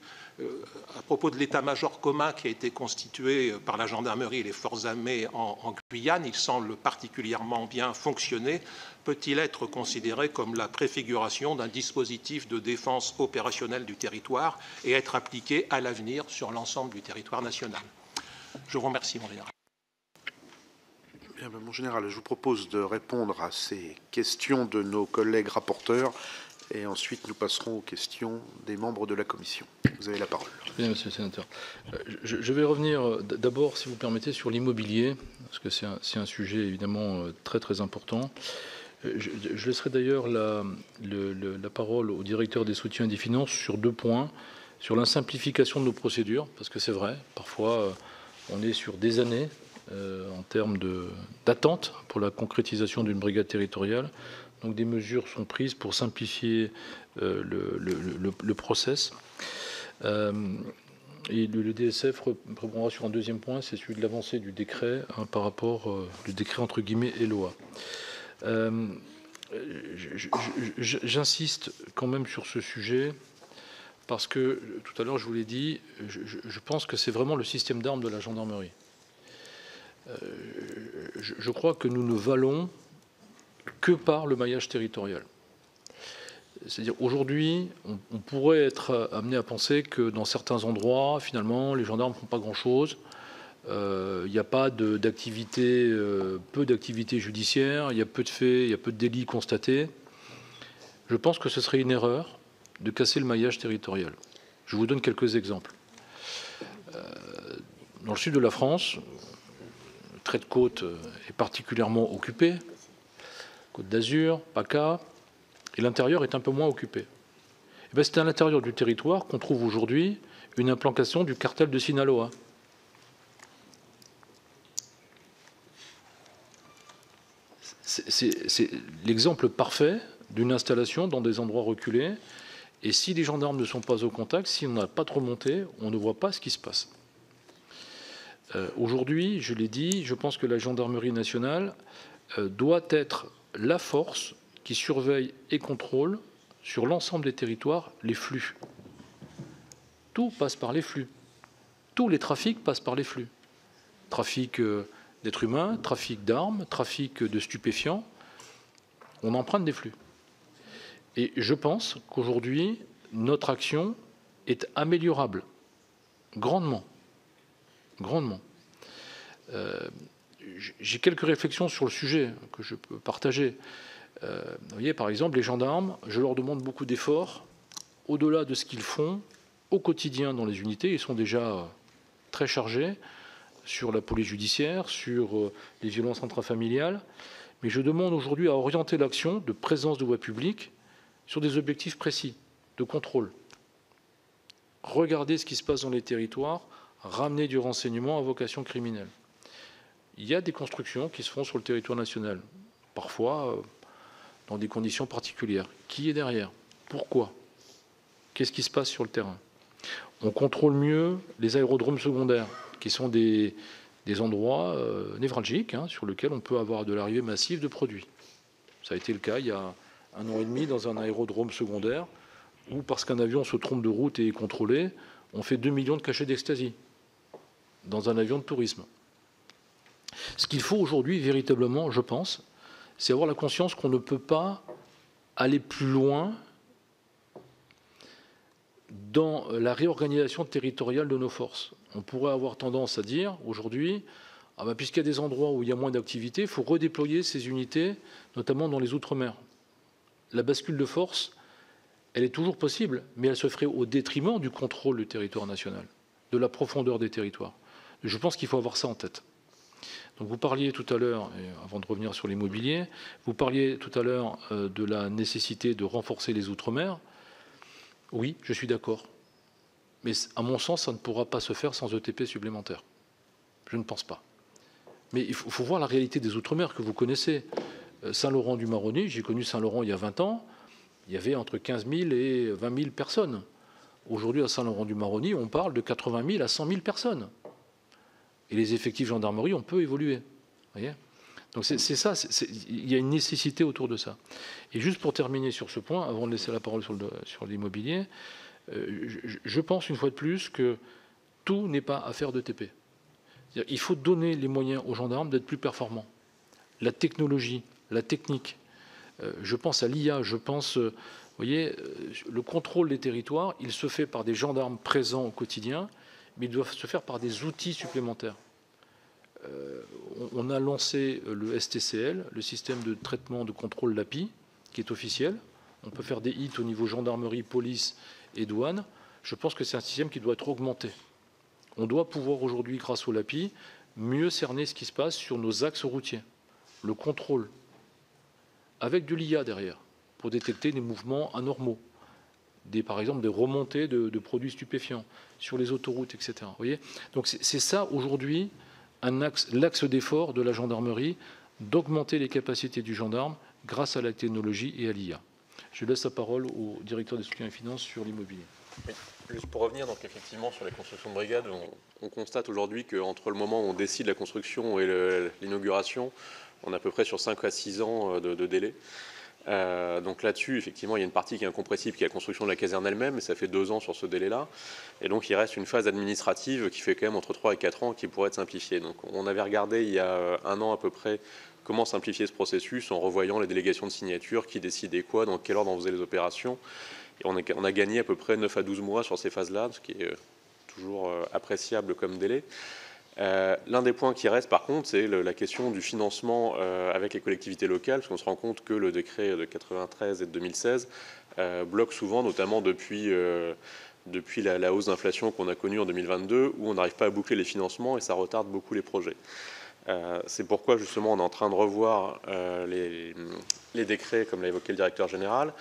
À propos de l'état-major commun qui a été constitué par la gendarmerie et les forces armées en Guyane, il semble particulièrement bien fonctionner. Peut-il être considéré comme la préfiguration d'un dispositif de défense opérationnelle du territoire et être appliqué à l'avenir sur l'ensemble du territoire national? Je vous remercie, mon général. Bien, mon général, je vous propose de répondre à ces questions de nos collègues rapporteurs et ensuite nous passerons aux questions des membres de la commission. Vous avez la parole. Bien, monsieur le sénateur. Je vais revenir d'abord, si vous permettez, sur l'immobilier, parce que c'est un sujet évidemment très très important. Je laisserai d'ailleurs la parole au directeur des soutiens et des finances sur 2 points. Sur la simplification de nos procédures, parce que c'est vrai, parfois on est sur des années en termes d'attente pour la concrétisation d'une brigade territoriale. Donc des mesures sont prises pour simplifier le process. Et le DSF répondra sur un 2e point, c'est celui de l'avancée du décret par rapport du décret entre guillemets et loi. J'insiste quand même sur ce sujet, parce que tout à l'heure je vous l'ai dit, je pense que c'est vraiment le système d'armes de la gendarmerie. Je crois que nous ne valons que par le maillage territorial. C'est-à-dire aujourd'hui, on pourrait être amené à penser que dans certains endroits, finalement, les gendarmes ne font pas grand-chose. Il n'y a pas d'activité, peu d'activités judiciaires, il y a peu de faits, il y a peu de délits constatés. Je pense que ce serait une erreur de casser le maillage territorial. Je vous donne quelques exemples. Dans le sud de la France, le trait de côte est particulièrement occupé, Côte d'Azur, PACA, et l'intérieur est un peu moins occupé. C'est à l'intérieur du territoire qu'on trouve aujourd'hui une implantation du cartel de Sinaloa. C'est l'exemple parfait d'une installation dans des endroits reculés. Et si les gendarmes ne sont pas au contact, si on n'a pas de remontée, on ne voit pas ce qui se passe. Aujourd'hui, je l'ai dit, je pense que la gendarmerie nationale doit être la force qui surveille et contrôle sur l'ensemble des territoires les flux. Tout passe par les flux. Tous les trafics passent par les flux. Trafic d'êtres humains, trafic d'armes, trafic de stupéfiants. On emprunte des flux. Et je pense qu'aujourd'hui, notre action est améliorable, grandement. Grandement. J'ai quelques réflexions sur le sujet que je peux partager. Vous voyez, par exemple, les gendarmes, je leur demande beaucoup d'efforts, au-delà de ce qu'ils font au quotidien dans les unités. Ils sont déjà très chargés sur la police judiciaire, sur les violences intrafamiliales. Mais je demande aujourd'hui à orienter l'action de présence de voie publique sur des objectifs précis, de contrôle. Regardez ce qui se passe dans les territoires, ramener du renseignement à vocation criminelle. Il y a des constructions qui se font sur le territoire national, parfois dans des conditions particulières. Qui est derrière? Pourquoi? Qu'est-ce qui se passe sur le terrain? On contrôle mieux les aérodromes secondaires, qui sont des endroits névralgiques, sur lesquels on peut avoir de l'arrivée massive de produits. Ça a été le cas il y a 1 an et demi dans un aérodrome secondaire, où parce qu'un avion se trompe de route et est contrôlé, on fait 2 millions de cachets d'ecstasy dans un avion de tourisme. Ce qu'il faut aujourd'hui, véritablement, je pense, c'est avoir la conscience qu'on ne peut pas aller plus loin dans la réorganisation territoriale de nos forces. On pourrait avoir tendance à dire, aujourd'hui, puisqu'il y a des endroits où il y a moins d'activité, il faut redéployer ces unités, notamment dans les Outre-mer. La bascule de force, elle est toujours possible, mais elle se ferait au détriment du contrôle du territoire national, de la profondeur des territoires. Je pense qu'il faut avoir ça en tête. Donc vous parliez tout à l'heure, avant de revenir sur l'immobilier, vous parliez tout à l'heure de la nécessité de renforcer les Outre-mer. Oui, je suis d'accord. Mais à mon sens, ça ne pourra pas se faire sans ETP supplémentaire. Je ne pense pas. Mais il faut voir la réalité des Outre-mer que vous connaissez. Saint-Laurent-du-Maroni, j'ai connu Saint-Laurent il y a 20 ans, il y avait entre 15 000 et 20 000 personnes. Aujourd'hui, à Saint-Laurent-du-Maroni, on parle de 80 000 à 100 000 personnes. Et les effectifs gendarmerie, on peut évoluer. Voyez, donc c'est ça, il y a une nécessité autour de ça. Et juste pour terminer sur ce point, avant de laisser la parole sur l'immobilier, je pense une fois de plus que tout n'est pas affaire de TP. Il faut donner les moyens aux gendarmes d'être plus performants. La technologie, la technique, je pense à l'IA, je pense, vous voyez, le contrôle des territoires, il se fait par des gendarmes présents au quotidien, mais ils doivent se faire par des outils supplémentaires. On a lancé le STCL, le système de traitement de contrôle l'API, qui est officiel. On peut faire des hits au niveau gendarmerie, police et douane. Je pense que c'est un système qui doit être augmenté. On doit pouvoir aujourd'hui, grâce au LAPI, mieux cerner ce qui se passe sur nos axes routiers. Le contrôle, avec de l'IA derrière, pour détecter des mouvements anormaux. Par exemple, des remontées de produits stupéfiants sur les autoroutes, etc. Vous voyez, donc c'est ça aujourd'hui l'axe d'effort de la gendarmerie, d'augmenter les capacités du gendarme grâce à la technologie et à l'IA. Je laisse la parole au directeur des soutiens et finances sur l'immobilier. Oui. Juste pour revenir, donc effectivement sur la construction de brigades, on constate aujourd'hui qu'entre le moment où on décide la construction et l'inauguration, on est à peu près sur 5 à 6 ans de délai. Donc là-dessus, effectivement, il y a une partie qui est incompressible, qui est la construction de la caserne elle-même, et ça fait 2 ans sur ce délai-là. Et donc il reste une phase administrative qui fait quand même entre 3 et 4 ans qui pourrait être simplifiée. Donc on avait regardé il y a 1 an à peu près comment simplifier ce processus en revoyant les délégations de signature, qui décidait quoi, dans quel ordre on faisait les opérations. Et on a gagné à peu près 9 à 12 mois sur ces phases-là, ce qui est toujours appréciable comme délai. L'un des points qui reste par contre, c'est la question du financement avec les collectivités locales, parce qu'on se rend compte que le décret de 93 et de 2016 bloque souvent, notamment depuis la hausse d'inflation qu'on a connue en 2022, où on n'arrive pas à boucler les financements et ça retarde beaucoup les projets. C'est pourquoi justement on est en train de revoir les décrets, comme l'a évoqué le directeur général.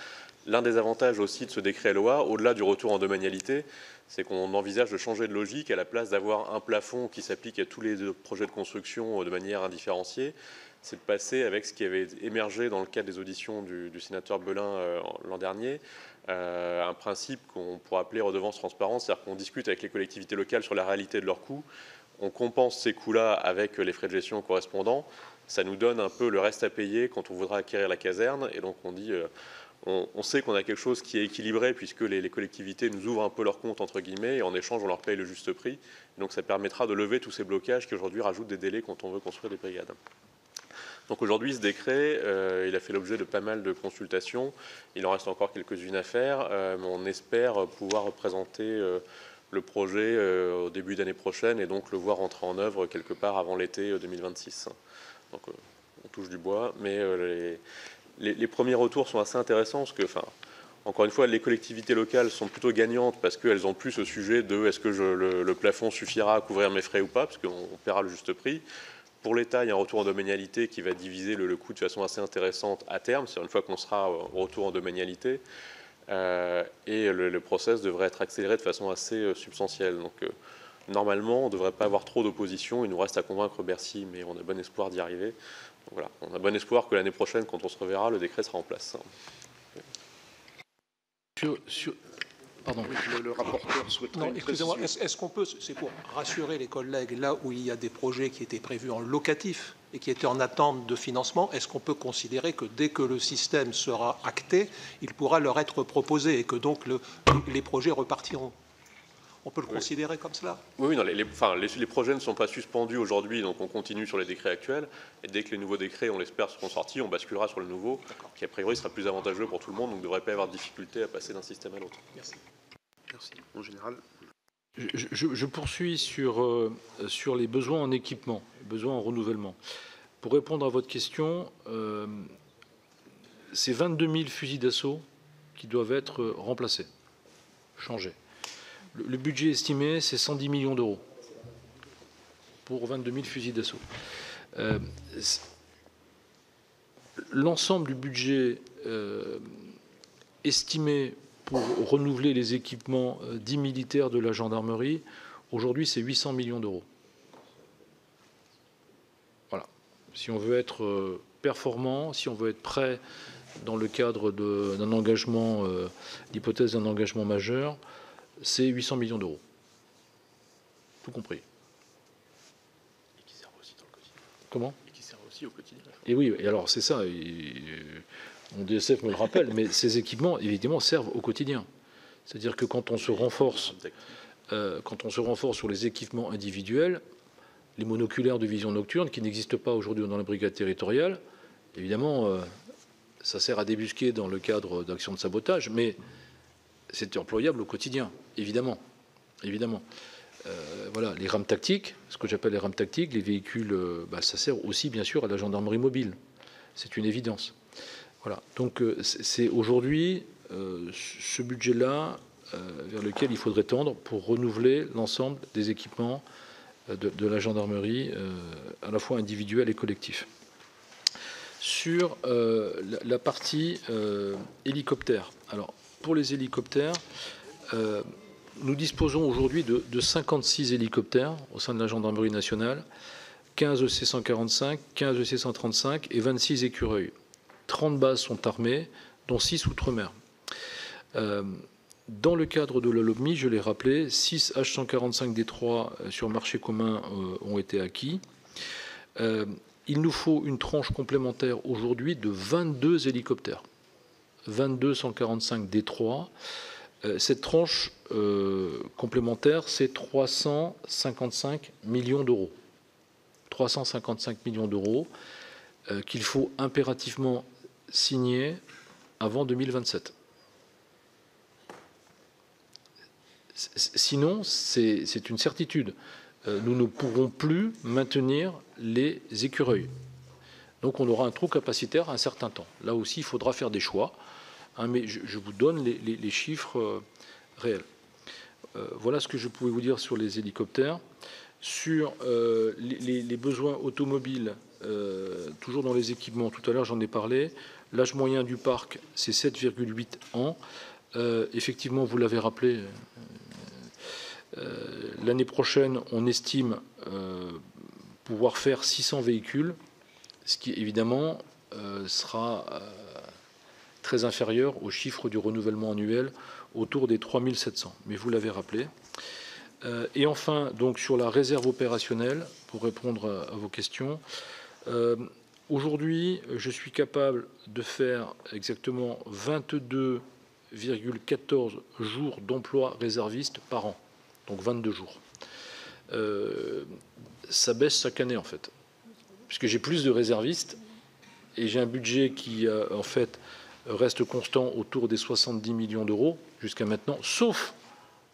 L'un des avantages aussi de ce décret LOA, au-delà du retour en domanialité, c'est qu'on envisage de changer de logique. À la place d'avoir un plafond qui s'applique à tous les projets de construction de manière indifférenciée, c'est de passer avec ce qui avait émergé dans le cadre des auditions du sénateur Belin l'an dernier, un principe qu'on pourrait appeler redevance transparente, c'est-à-dire qu'on discute avec les collectivités locales sur la réalité de leurs coûts, on compense ces coûts-là avec les frais de gestion correspondants, ça nous donne un peu le reste à payer quand on voudra acquérir la caserne, et donc on dit... On sait qu'on a quelque chose qui est équilibré puisque les collectivités nous ouvrent un peu leur compte, entre guillemets, et en échange, on leur paye le juste prix. Donc ça permettra de lever tous ces blocages qui aujourd'hui rajoutent des délais quand on veut construire des brigades. Donc aujourd'hui, ce décret, il a fait l'objet de pas mal de consultations. Il en reste encore quelques-unes à faire, mais on espère pouvoir présenter le projet au début d'année prochaine et donc le voir entrer en œuvre quelque part avant l'été 2026. Donc on touche du bois, mais les premiers retours sont assez intéressants parce que, encore une fois, les collectivités locales sont plutôt gagnantes parce qu'elles ont plus ce sujet de est-ce que le plafond suffira à couvrir mes frais ou pas, parce qu'on paiera le juste prix. Pour l'État, il y a un retour en domanialité qui va diviser le coût de façon assez intéressante à terme, c'est-à-dire une fois qu'on sera au retour en domanialité. Et le process devrait être accéléré de façon assez substantielle. Donc, normalement, on ne devrait pas avoir trop d'opposition. Il nous reste à convaincre Bercy, mais on a bon espoir d'y arriver. Donc, voilà, on a bon espoir que l'année prochaine, quand on se reverra, le décret sera en place. Pardon. Le rapporteur souhaiterait... Non, excusez-moi, est-ce qu'on peut, c'est pour rassurer les collègues, là où il y a des projets qui étaient prévus en locatif et qui étaient en attente de financement, est-ce qu'on peut considérer que dès que le système sera acté, il pourra leur être proposé et que donc les projets repartiront? On peut le considérer comme cela? Oui, non, les projets ne sont pas suspendus aujourd'hui, donc on continue sur les décrets actuels. Et dès que les nouveaux décrets, on l'espère, seront sortis, on basculera sur le nouveau, qui a priori sera plus avantageux pour tout le monde, donc il ne devrait pas y avoir de difficulté à passer d'un système à l'autre. Merci. Merci. En général. Je poursuis sur les besoins en équipement, besoins en renouvellement. Pour répondre à votre question, c'est 22 000 fusils d'assaut qui doivent être remplacés, changés. Le budget estimé, c'est 110 millions d'euros pour 22 000 fusils d'assaut. L'ensemble du budget estimé pour renouveler les équipements dits militaires de la gendarmerie, aujourd'hui, c'est 800 millions d'euros. Voilà. Si on veut être performant, si on veut être prêt dans le cadre d'un engagement, l'hypothèse d'un engagement majeur, c'est 800 millions d'euros. Tout compris. Et qui servent aussi dans le quotidien. Comment? Et qui servent aussi au quotidien. Et oui, et alors c'est ça, mon DSF me le rappelle, mais ces équipements, évidemment, servent au quotidien. C'est-à-dire que quand on se renforce sur les équipements individuels, les monoculaires de vision nocturne, qui n'existent pas aujourd'hui dans la brigade territoriale, évidemment, ça sert à débusquer dans le cadre d'actions de sabotage, mais c'est employable au quotidien, évidemment. Voilà, les rames tactiques, ce que j'appelle les rames tactiques, les véhicules, ça sert aussi bien sûr à la gendarmerie mobile. C'est une évidence. Voilà. Donc c'est aujourd'hui ce budget-là vers lequel il faudrait tendre pour renouveler l'ensemble des équipements de la gendarmerie, à la fois individuelle et collectif. Sur la partie hélicoptère. Alors, pour les hélicoptères, nous disposons aujourd'hui de 56 hélicoptères au sein de la gendarmerie nationale, 15 EC-145, 15 EC-135 et 26 écureuils. 30 bases sont armées, dont 6 outre-mer. Dans le cadre de la LOPMI, je l'ai rappelé, 6 H-145D3 sur marché commun ont été acquis. Il nous faut une tranche complémentaire aujourd'hui de 22 hélicoptères. 22 145 D3. Cette tranche complémentaire, c'est 355 millions d'euros. 355 millions d'euros qu'il faut impérativement signer avant 2027. Sinon, c'est une certitude. Nous ne pourrons plus maintenir les écureuils. Donc on aura un trou capacitaire à un certain temps. Là aussi, il faudra faire des choix, hein, mais je vous donne les chiffres réels. Voilà ce que je pouvais vous dire sur les hélicoptères. Sur les besoins automobiles, toujours dans les équipements, tout à l'heure j'en ai parlé, l'âge moyen du parc, c'est 7,8 ans. Effectivement, vous l'avez rappelé, l'année prochaine, on estime pouvoir faire 600 véhicules, ce qui évidemment sera très inférieur au chiffre du renouvellement annuel autour des 3700. Mais vous l'avez rappelé. Et enfin, donc sur la réserve opérationnelle, pour répondre à vos questions, aujourd'hui, je suis capable de faire exactement 22,14 jours d'emploi réserviste par an, donc 22 jours. Ça baisse chaque année en fait, puisque j'ai plus de réservistes et j'ai un budget qui en fait reste constant autour des 70 millions d'euros jusqu'à maintenant, sauf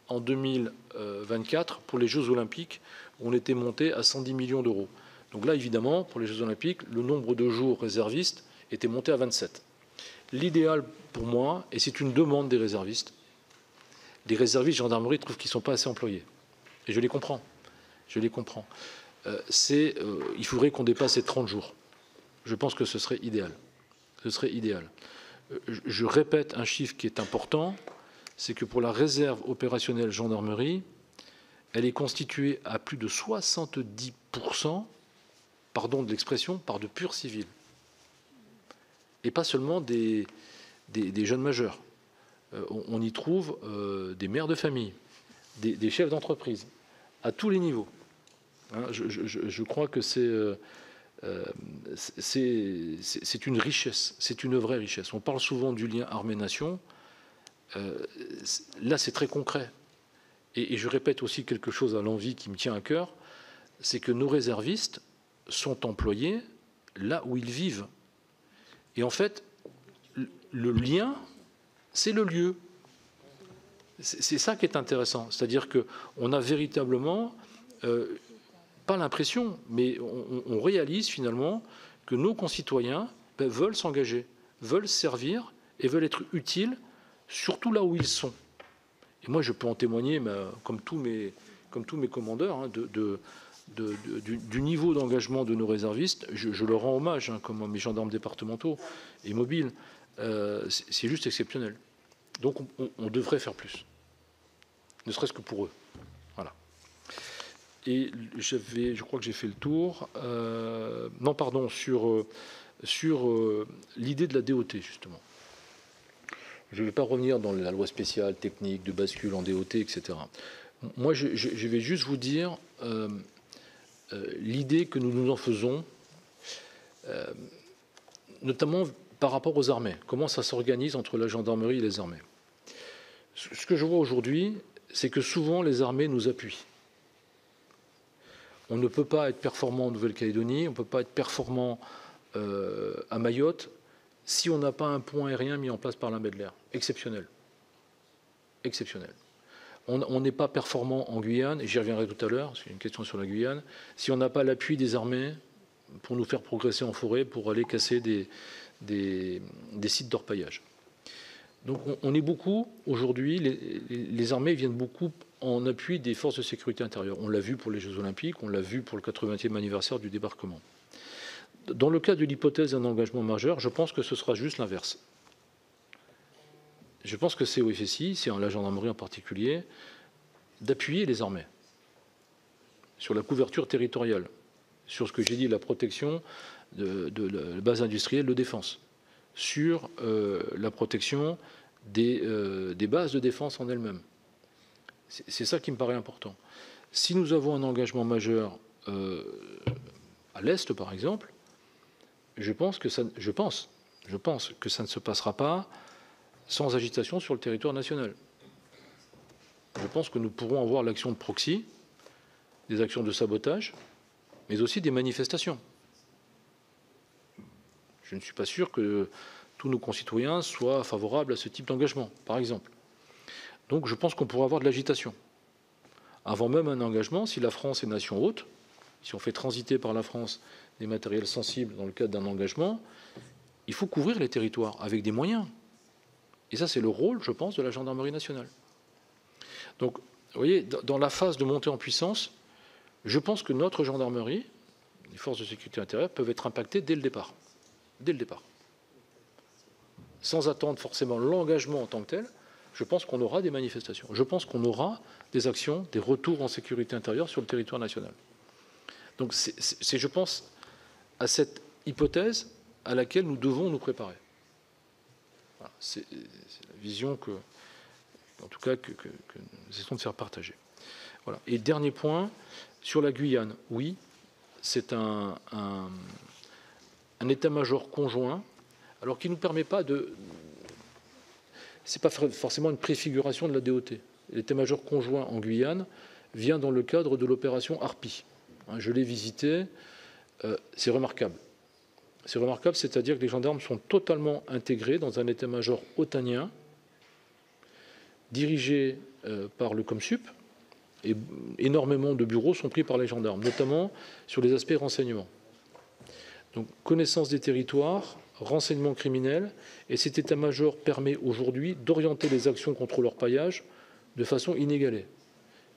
en 2024 pour les Jeux Olympiques où on était monté à 110 millions d'euros. Donc là, évidemment, pour les Jeux Olympiques, le nombre de jours réservistes était monté à 27. L'idéal pour moi, et c'est une demande des réservistes, les réservistes gendarmerie trouvent qu'ils ne sont pas assez employés. Et je les comprends. Je les comprends. Il faudrait qu'on dépasse les 30 jours. Je pense que ce serait idéal. Ce serait idéal. Je répète un chiffre qui est important, c'est que pour la réserve opérationnelle gendarmerie, elle est constituée à plus de 70%, pardon de l'expression, par de purs civils. Et pas seulement des jeunes majeurs. On y trouve des mères de famille, des chefs d'entreprise, à tous les niveaux. Hein, je crois que c'est une richesse, c'est une vraie richesse. On parle souvent du lien armée-nation. Là, c'est très concret. Et je répète aussi quelque chose à l'envi qui me tient à cœur, c'est que nos réservistes sont employés là où ils vivent. Et en fait, le lien, c'est le lieu. C'est ça qui est intéressant. C'est-à-dire qu'on a véritablement, pas l'impression, mais on réalise finalement que nos concitoyens veulent s'engager, veulent servir et veulent être utiles, surtout là où ils sont. Et moi, je peux en témoigner, comme tous mes commandeurs, hein, du niveau d'engagement de nos réservistes. Je leur rends hommage, hein, comme mes gendarmes départementaux et mobiles. C'est juste exceptionnel. Donc, on devrait faire plus, ne serait-ce que pour eux. Voilà. Et je crois que j'ai fait le tour. Non, pardon, sur l'idée de la DOT, justement. Je ne vais pas revenir dans la loi spéciale, technique, de bascule en DOT, etc. Moi, je vais juste vous dire l'idée que nous nous en faisons, notamment par rapport aux armées. Comment ça s'organise entre la gendarmerie et les armées. Ce que je vois aujourd'hui, c'est que souvent les armées nous appuient. On ne peut pas être performant en Nouvelle-Calédonie, on ne peut pas être performant à Mayotte, si on n'a pas un pont aérien mis en place par l'armée de l'air. Exceptionnel. Exceptionnel. On n'est pas performant en Guyane, et j'y reviendrai tout à l'heure, c'est une question sur la Guyane, si on n'a pas l'appui des armées pour nous faire progresser en forêt, pour aller casser des sites d'orpaillage. Donc on est beaucoup, aujourd'hui, les armées viennent beaucoup en appui des forces de sécurité intérieure. On l'a vu pour les Jeux Olympiques, on l'a vu pour le 80e anniversaire du débarquement. Dans le cas de l'hypothèse d'un engagement majeur, je pense que ce sera juste l'inverse. Je pense que c'est au FSI, c'est la gendarmerie en particulier, d'appuyer les armées sur la couverture territoriale, sur ce que j'ai dit, la protection de la base industrielle de défense, sur la protection des bases de défense en elles-mêmes. C'est ça qui me paraît important. Si nous avons un engagement majeur à l'Est, par exemple, je pense que ça ne se passera pas sans agitation sur le territoire national. Je pense que nous pourrons avoir l'action de proxy, des actions de sabotage, mais aussi des manifestations. Je ne suis pas sûr que tous nos concitoyens soient favorables à ce type d'engagement, par exemple. Donc je pense qu'on pourra avoir de l'agitation. Avant même un engagement, si la France est nation haute, si on fait transiter par la France des matériels sensibles dans le cadre d'un engagement, il faut couvrir les territoires avec des moyens. Et ça, c'est le rôle, je pense, de la gendarmerie nationale. Donc, vous voyez, dans la phase de montée en puissance, je pense que notre gendarmerie, les forces de sécurité intérieure, peuvent être impactées dès le départ. Dès le départ. Sans attendre forcément l'engagement en tant que tel, je pense qu'on aura des manifestations. Je pense qu'on aura des actions, des retours en sécurité intérieure sur le territoire national. Donc c'est, je pense, à cette hypothèse à laquelle nous devons nous préparer. Voilà, c'est la vision que, en tout cas, que nous essayons de faire partager. Voilà. Et dernier point, sur la Guyane, oui, c'est un état-major conjoint, alors qui ne nous permet pas de... Ce n'est pas forcément une préfiguration de la DOT. L'état-major conjoint en Guyane vient dans le cadre de l'opération Harpie. Je l'ai visité, c'est remarquable. C'est remarquable, c'est-à-dire que les gendarmes sont totalement intégrés dans un état-major otanien, dirigé par le COMSUP, et énormément de bureaux sont pris par les gendarmes, notamment sur les aspects renseignement. Donc, connaissance des territoires, renseignement criminel, et cet état-major permet aujourd'hui d'orienter les actions contre l'orpaillage de façon inégalée.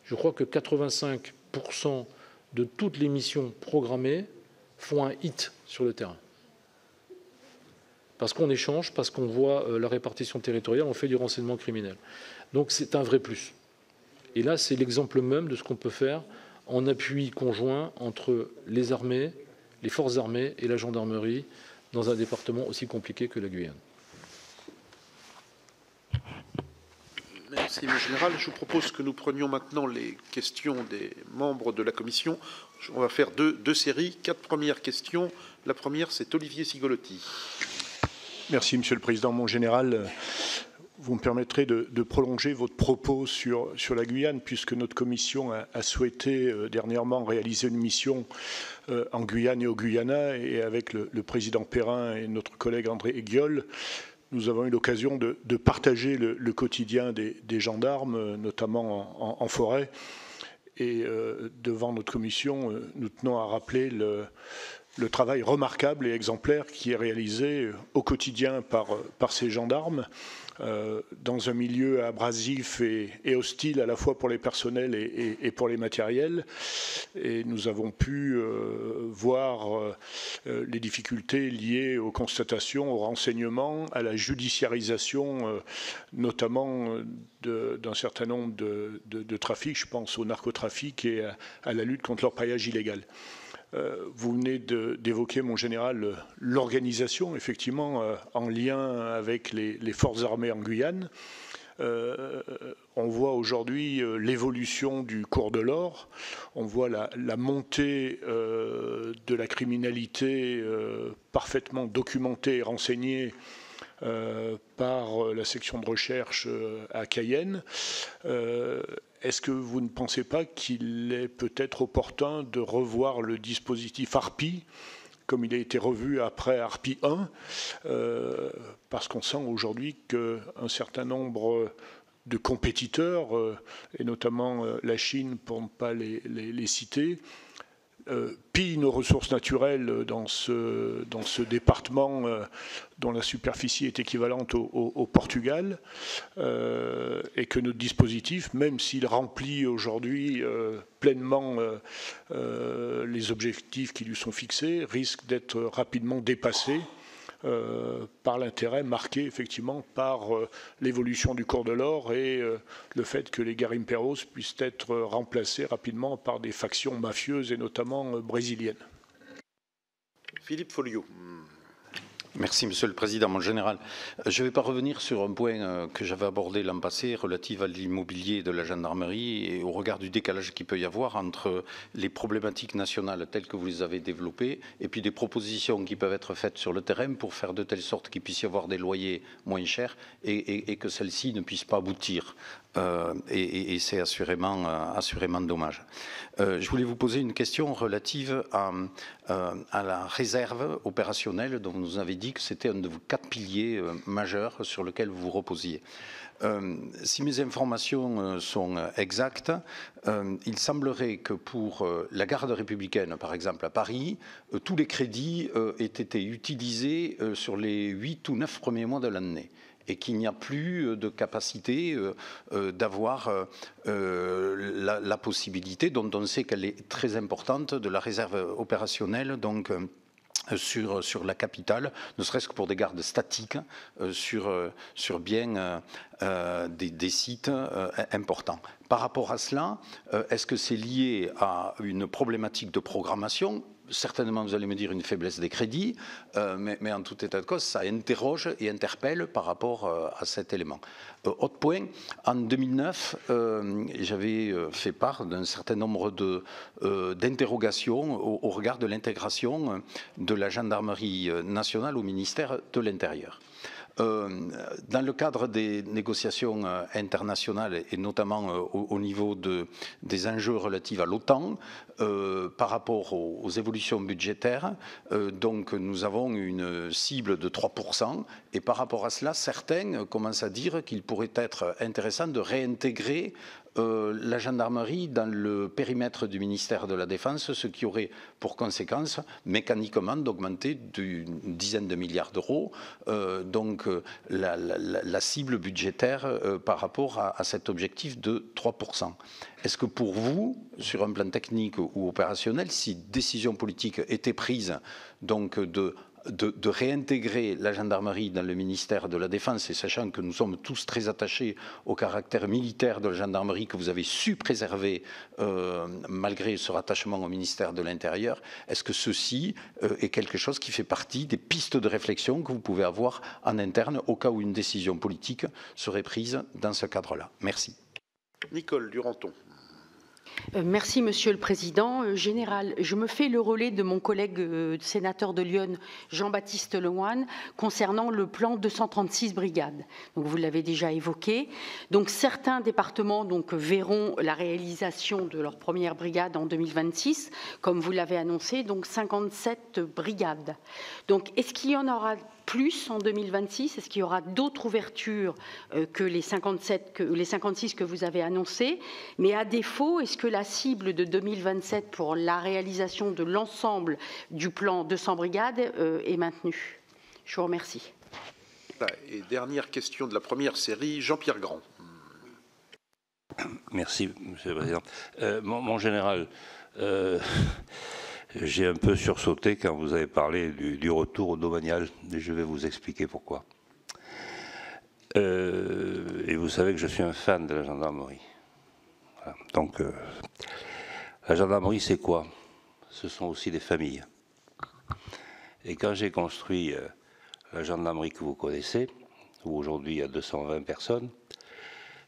Je crois que 85% de toutes les missions programmées font un hit sur le terrain. Parce qu'on échange, parce qu'on voit la répartition territoriale, on fait du renseignement criminel. Donc c'est un vrai plus. Et là, c'est l'exemple même de ce qu'on peut faire en appui conjoint entre les armées, les forces armées et la gendarmerie dans un département aussi compliqué que la Guyane. Merci, mon général. Je vous propose que nous prenions maintenant les questions des membres de la commission. On va faire deux séries, 4 premières questions. La première, c'est Olivier Cigolotti. Merci, Monsieur le Président. Mon général, vous me permettrez de prolonger votre propos sur la Guyane, puisque notre commission a souhaité dernièrement réaliser une mission en Guyane et au Guyana, et avec le président Perrin et notre collègue André Guiol, nous avons eu l'occasion de partager le quotidien des gendarmes, notamment en forêt. Et devant notre commission, nous tenons à rappeler le travail remarquable et exemplaire qui est réalisé au quotidien par ces gendarmes, dans un milieu abrasif et hostile à la fois pour les personnels et pour les matériels. Et nous avons pu voir les difficultés liées aux constatations, aux renseignements, à la judiciarisation, notamment d'un certain nombre de trafics, je pense au narcotrafic et à la lutte contre l'orpaillage illégal. Vous venez d'évoquer, mon général, l'organisation, effectivement, en lien avec les forces armées en Guyane. On voit aujourd'hui l'évolution du cours de l'or, on voit la montée de la criminalité parfaitement documentée et renseignée par la section de recherche à Cayenne. Est-ce que vous ne pensez pas qu'il est peut-être opportun de revoir le dispositif Harpie, comme il a été revu après Harpie 1, parce qu'on sent aujourd'hui qu'un certain nombre de compétiteurs, et notamment la Chine pour ne pas les citer, pillent nos ressources naturelles dans ce département dont la superficie est équivalente au Portugal, et que notre dispositif, même s'il remplit aujourd'hui pleinement les objectifs qui lui sont fixés, risque d'être rapidement dépassé par l'intérêt marqué effectivement par l'évolution du cours de l'or et le fait que les garimperos puissent être remplacés rapidement par des factions mafieuses et notamment brésiliennes. Philippe Folliot. Merci Monsieur le Président. Mon général, je ne vais pas revenir sur un point que j'avais abordé l'an passé relatif à l'immobilier de la gendarmerie et au regard du décalage qu'il peut y avoir entre les problématiques nationales telles que vous les avez développées et puis des propositions qui peuvent être faites sur le terrain pour faire de telle sorte qu'il puisse y avoir des loyers moins chers et que celles-ci ne puissent pas aboutir. Et c'est assurément dommage. Je voulais vous poser une question relative à la réserve opérationnelle dont vous nous avez dit que c'était un de vos 4 piliers majeurs sur lequel vous vous reposiez. Si mes informations sont exactes, il semblerait que pour la garde républicaine, par exemple à Paris, tous les crédits aient été utilisés sur les 8 ou 9 premiers mois de l'année, et qu'il n'y a plus de capacité d'avoir la possibilité, dont on sait qu'elle est très importante, de la réserve opérationnelle, donc sur la capitale, ne serait-ce que pour des gardes statiques sur bien des sites importants. Par rapport à cela, est-ce que c'est lié à une problématique de programmation ? Certainement, vous allez me dire une faiblesse des crédits, mais en tout état de cause, ça interroge et interpelle par rapport à cet élément. Autre point, en 2009, j'avais fait part d'un certain nombre d'interrogations au regard de l'intégration de la gendarmerie nationale au ministère de l'Intérieur. Dans le cadre des négociations internationales et notamment au niveau des enjeux relatifs à l'OTAN, par rapport aux évolutions budgétaires, donc nous avons une cible de 3%, et par rapport à cela, certains commencent à dire qu'il pourrait être intéressant de réintégrer la gendarmerie dans le périmètre du ministère de la Défense, ce qui aurait pour conséquence mécaniquement d'augmenter d'une dizaine de milliards d'euros donc la cible budgétaire par rapport à cet objectif de 3%. Est-ce que pour vous, sur un plan technique ou opérationnel, si décision politique était prise donc de réintégrer la gendarmerie dans le ministère de la Défense, et sachant que nous sommes tous très attachés au caractère militaire de la gendarmerie que vous avez su préserver malgré ce rattachement au ministère de l'Intérieur, est-ce que ceci est quelque chose qui fait partie des pistes de réflexion que vous pouvez avoir en interne au cas où une décision politique serait prise dans ce cadre-là? Merci. Nicole Duranton. Merci Monsieur le Président. Général, je me fais le relais de mon collègue sénateur de Lyon, Jean-Baptiste Lemoine, concernant le plan 236 brigades. Donc, vous l'avez déjà évoqué. Donc, certains départements verront la réalisation de leur première brigade en 2026, comme vous l'avez annoncé, donc 57 brigades. Donc, est-ce qu'il y en aura plus en 2026? Est-ce qu'il y aura d'autres ouvertures que les 56 que vous avez annoncées? Mais à défaut, est-ce que la cible de 2027 pour la réalisation de l'ensemble du plan 200 brigades est maintenue? Je vous remercie. Et dernière question de la première série, Jean-Pierre Grand. Merci, Monsieur le Président. Mon général, j'ai un peu sursauté quand vous avez parlé du retour au domanial, et je vais vous expliquer pourquoi. Et vous savez que je suis un fan de la gendarmerie. Voilà. Donc, la gendarmerie, c'est quoi? Ce sont aussi des familles. Et quand j'ai construit la gendarmerie que vous connaissez, où aujourd'hui il y a 220 personnes,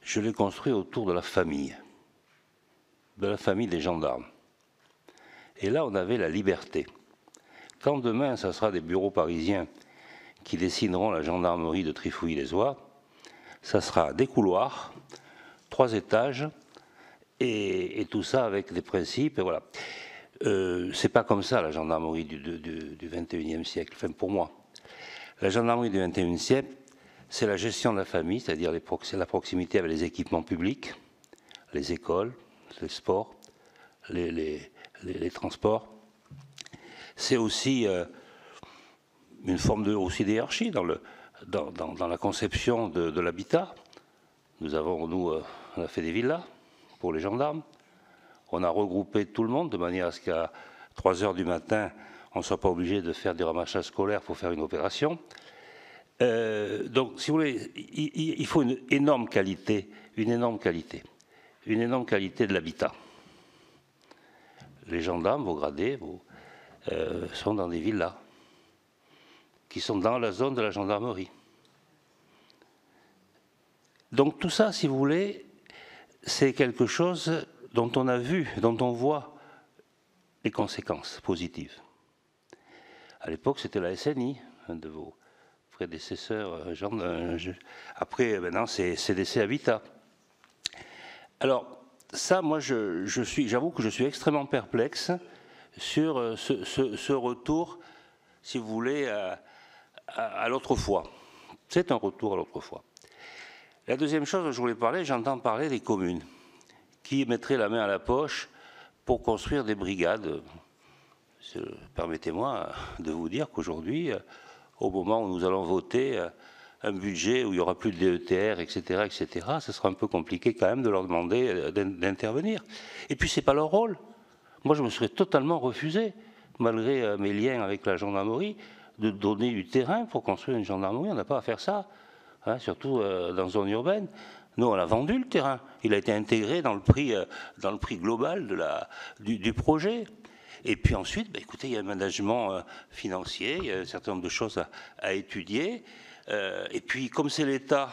je l'ai construit autour de la famille des gendarmes. Et là, on avait la liberté. Quand demain, ça sera des bureaux parisiens qui dessineront la gendarmerie de Trifouilly-les-Oies, ça sera des couloirs, 3 étages, et tout ça avec des principes. Et voilà. C'est pas comme ça la gendarmerie du 21e siècle. Enfin, pour moi, la gendarmerie du 21e siècle, c'est la gestion de la famille, c'est-à-dire la proximité avec les équipements publics, les écoles, les sports, les transports. C'est aussi une forme aussi d'hiérarchie dans la conception de l'habitat. Nous on a fait des villas pour les gendarmes. On a regroupé tout le monde de manière à ce qu'à 3 heures du matin, on ne soit pas obligé de faire du ramassage scolaire pour faire une opération. Donc, si vous voulez, il faut une énorme qualité de l'habitat. Les gendarmes, vos gradés, sont dans des villas qui sont dans la zone de la gendarmerie. Donc tout ça, si vous voulez, c'est quelque chose dont on a vu, dont on voit les conséquences positives. À l'époque, c'était la SNI, un de vos prédécesseurs. Après, maintenant, c'est CDC Habitat. Alors, ça, moi, j'avoue que je suis extrêmement perplexe sur ce retour, si vous voulez, à l'autrefois. C'est un retour à l'autrefois. La deuxième chose dont je voulais parler, j'entends parler des communes qui mettraient la main à la poche pour construire des brigades. Permettez-moi de vous dire qu'aujourd'hui, au moment où nous allons voter un budget où il n'y aura plus de DETR, etc., ce sera un peu compliqué quand même de leur demander d'intervenir. Et puis, ce n'est pas leur rôle. Moi, je me serais totalement refusé, malgré mes liens avec la gendarmerie, de donner du terrain pour construire une gendarmerie. On n'a pas à faire ça, hein, surtout dans zone urbaine. Nous, on a vendu le terrain. Il a été intégré dans le prix global du projet. Et puis ensuite, bah, écoutez, il y a un management financier, il y a un certain nombre de choses à étudier. Et puis, comme c'est l'État,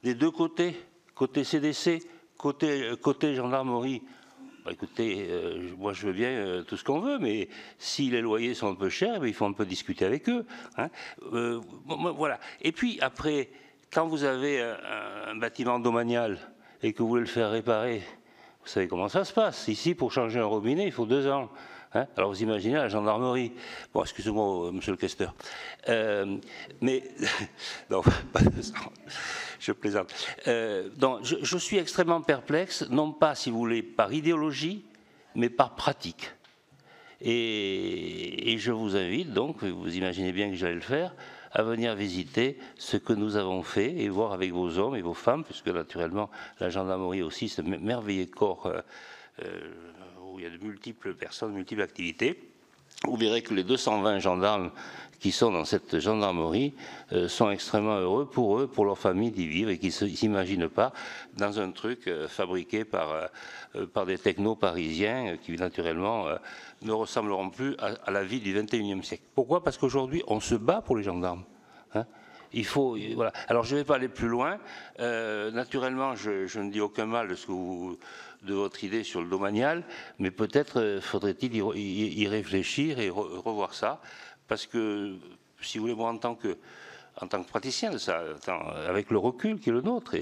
des deux côtés, côté CDC, côté gendarmerie, bah, écoutez, moi je veux bien tout ce qu'on veut, mais si les loyers sont un peu chers, bah, il faut un peu discuter avec eux. Hein. Voilà. Et puis après, quand vous avez un bâtiment domanial et que vous voulez le faire réparer, vous savez comment ça se passe. Ici, pour changer un robinet, il faut 2 ans. Hein. Alors vous imaginez la gendarmerie. Bon, excusez-moi, monsieur le questeur. Mais, non, je plaisante. Donc, je suis extrêmement perplexe, non pas, si vous voulez, par idéologie, mais par pratique. Et je vous invite, donc, vous imaginez bien que j'allais le faire, à venir visiter ce que nous avons fait et voir avec vos hommes et vos femmes, puisque naturellement la gendarmerie aussi, c'est un merveilleux corps où il y a de multiples personnes, multiples activités. Vous verrez que les 220 gendarmes qui sont dans cette gendarmerie sont extrêmement heureux pour eux, pour leur famille d'y vivre et qui ne s'imaginent pas dans un truc fabriqué par des technos parisiens qui naturellement ne ressembleront plus à la vie du XXIe siècle. Pourquoi? Parce qu'aujourd'hui, on se bat pour les gendarmes. Hein. Il faut, voilà. Alors je ne vais pas aller plus loin. Naturellement, je ne dis aucun mal de votre idée sur le domanial, mais peut-être faudrait-il y réfléchir et revoir ça, parce que, si vous voulez, moi, en tant que praticien de ça, avec le recul qui est le nôtre,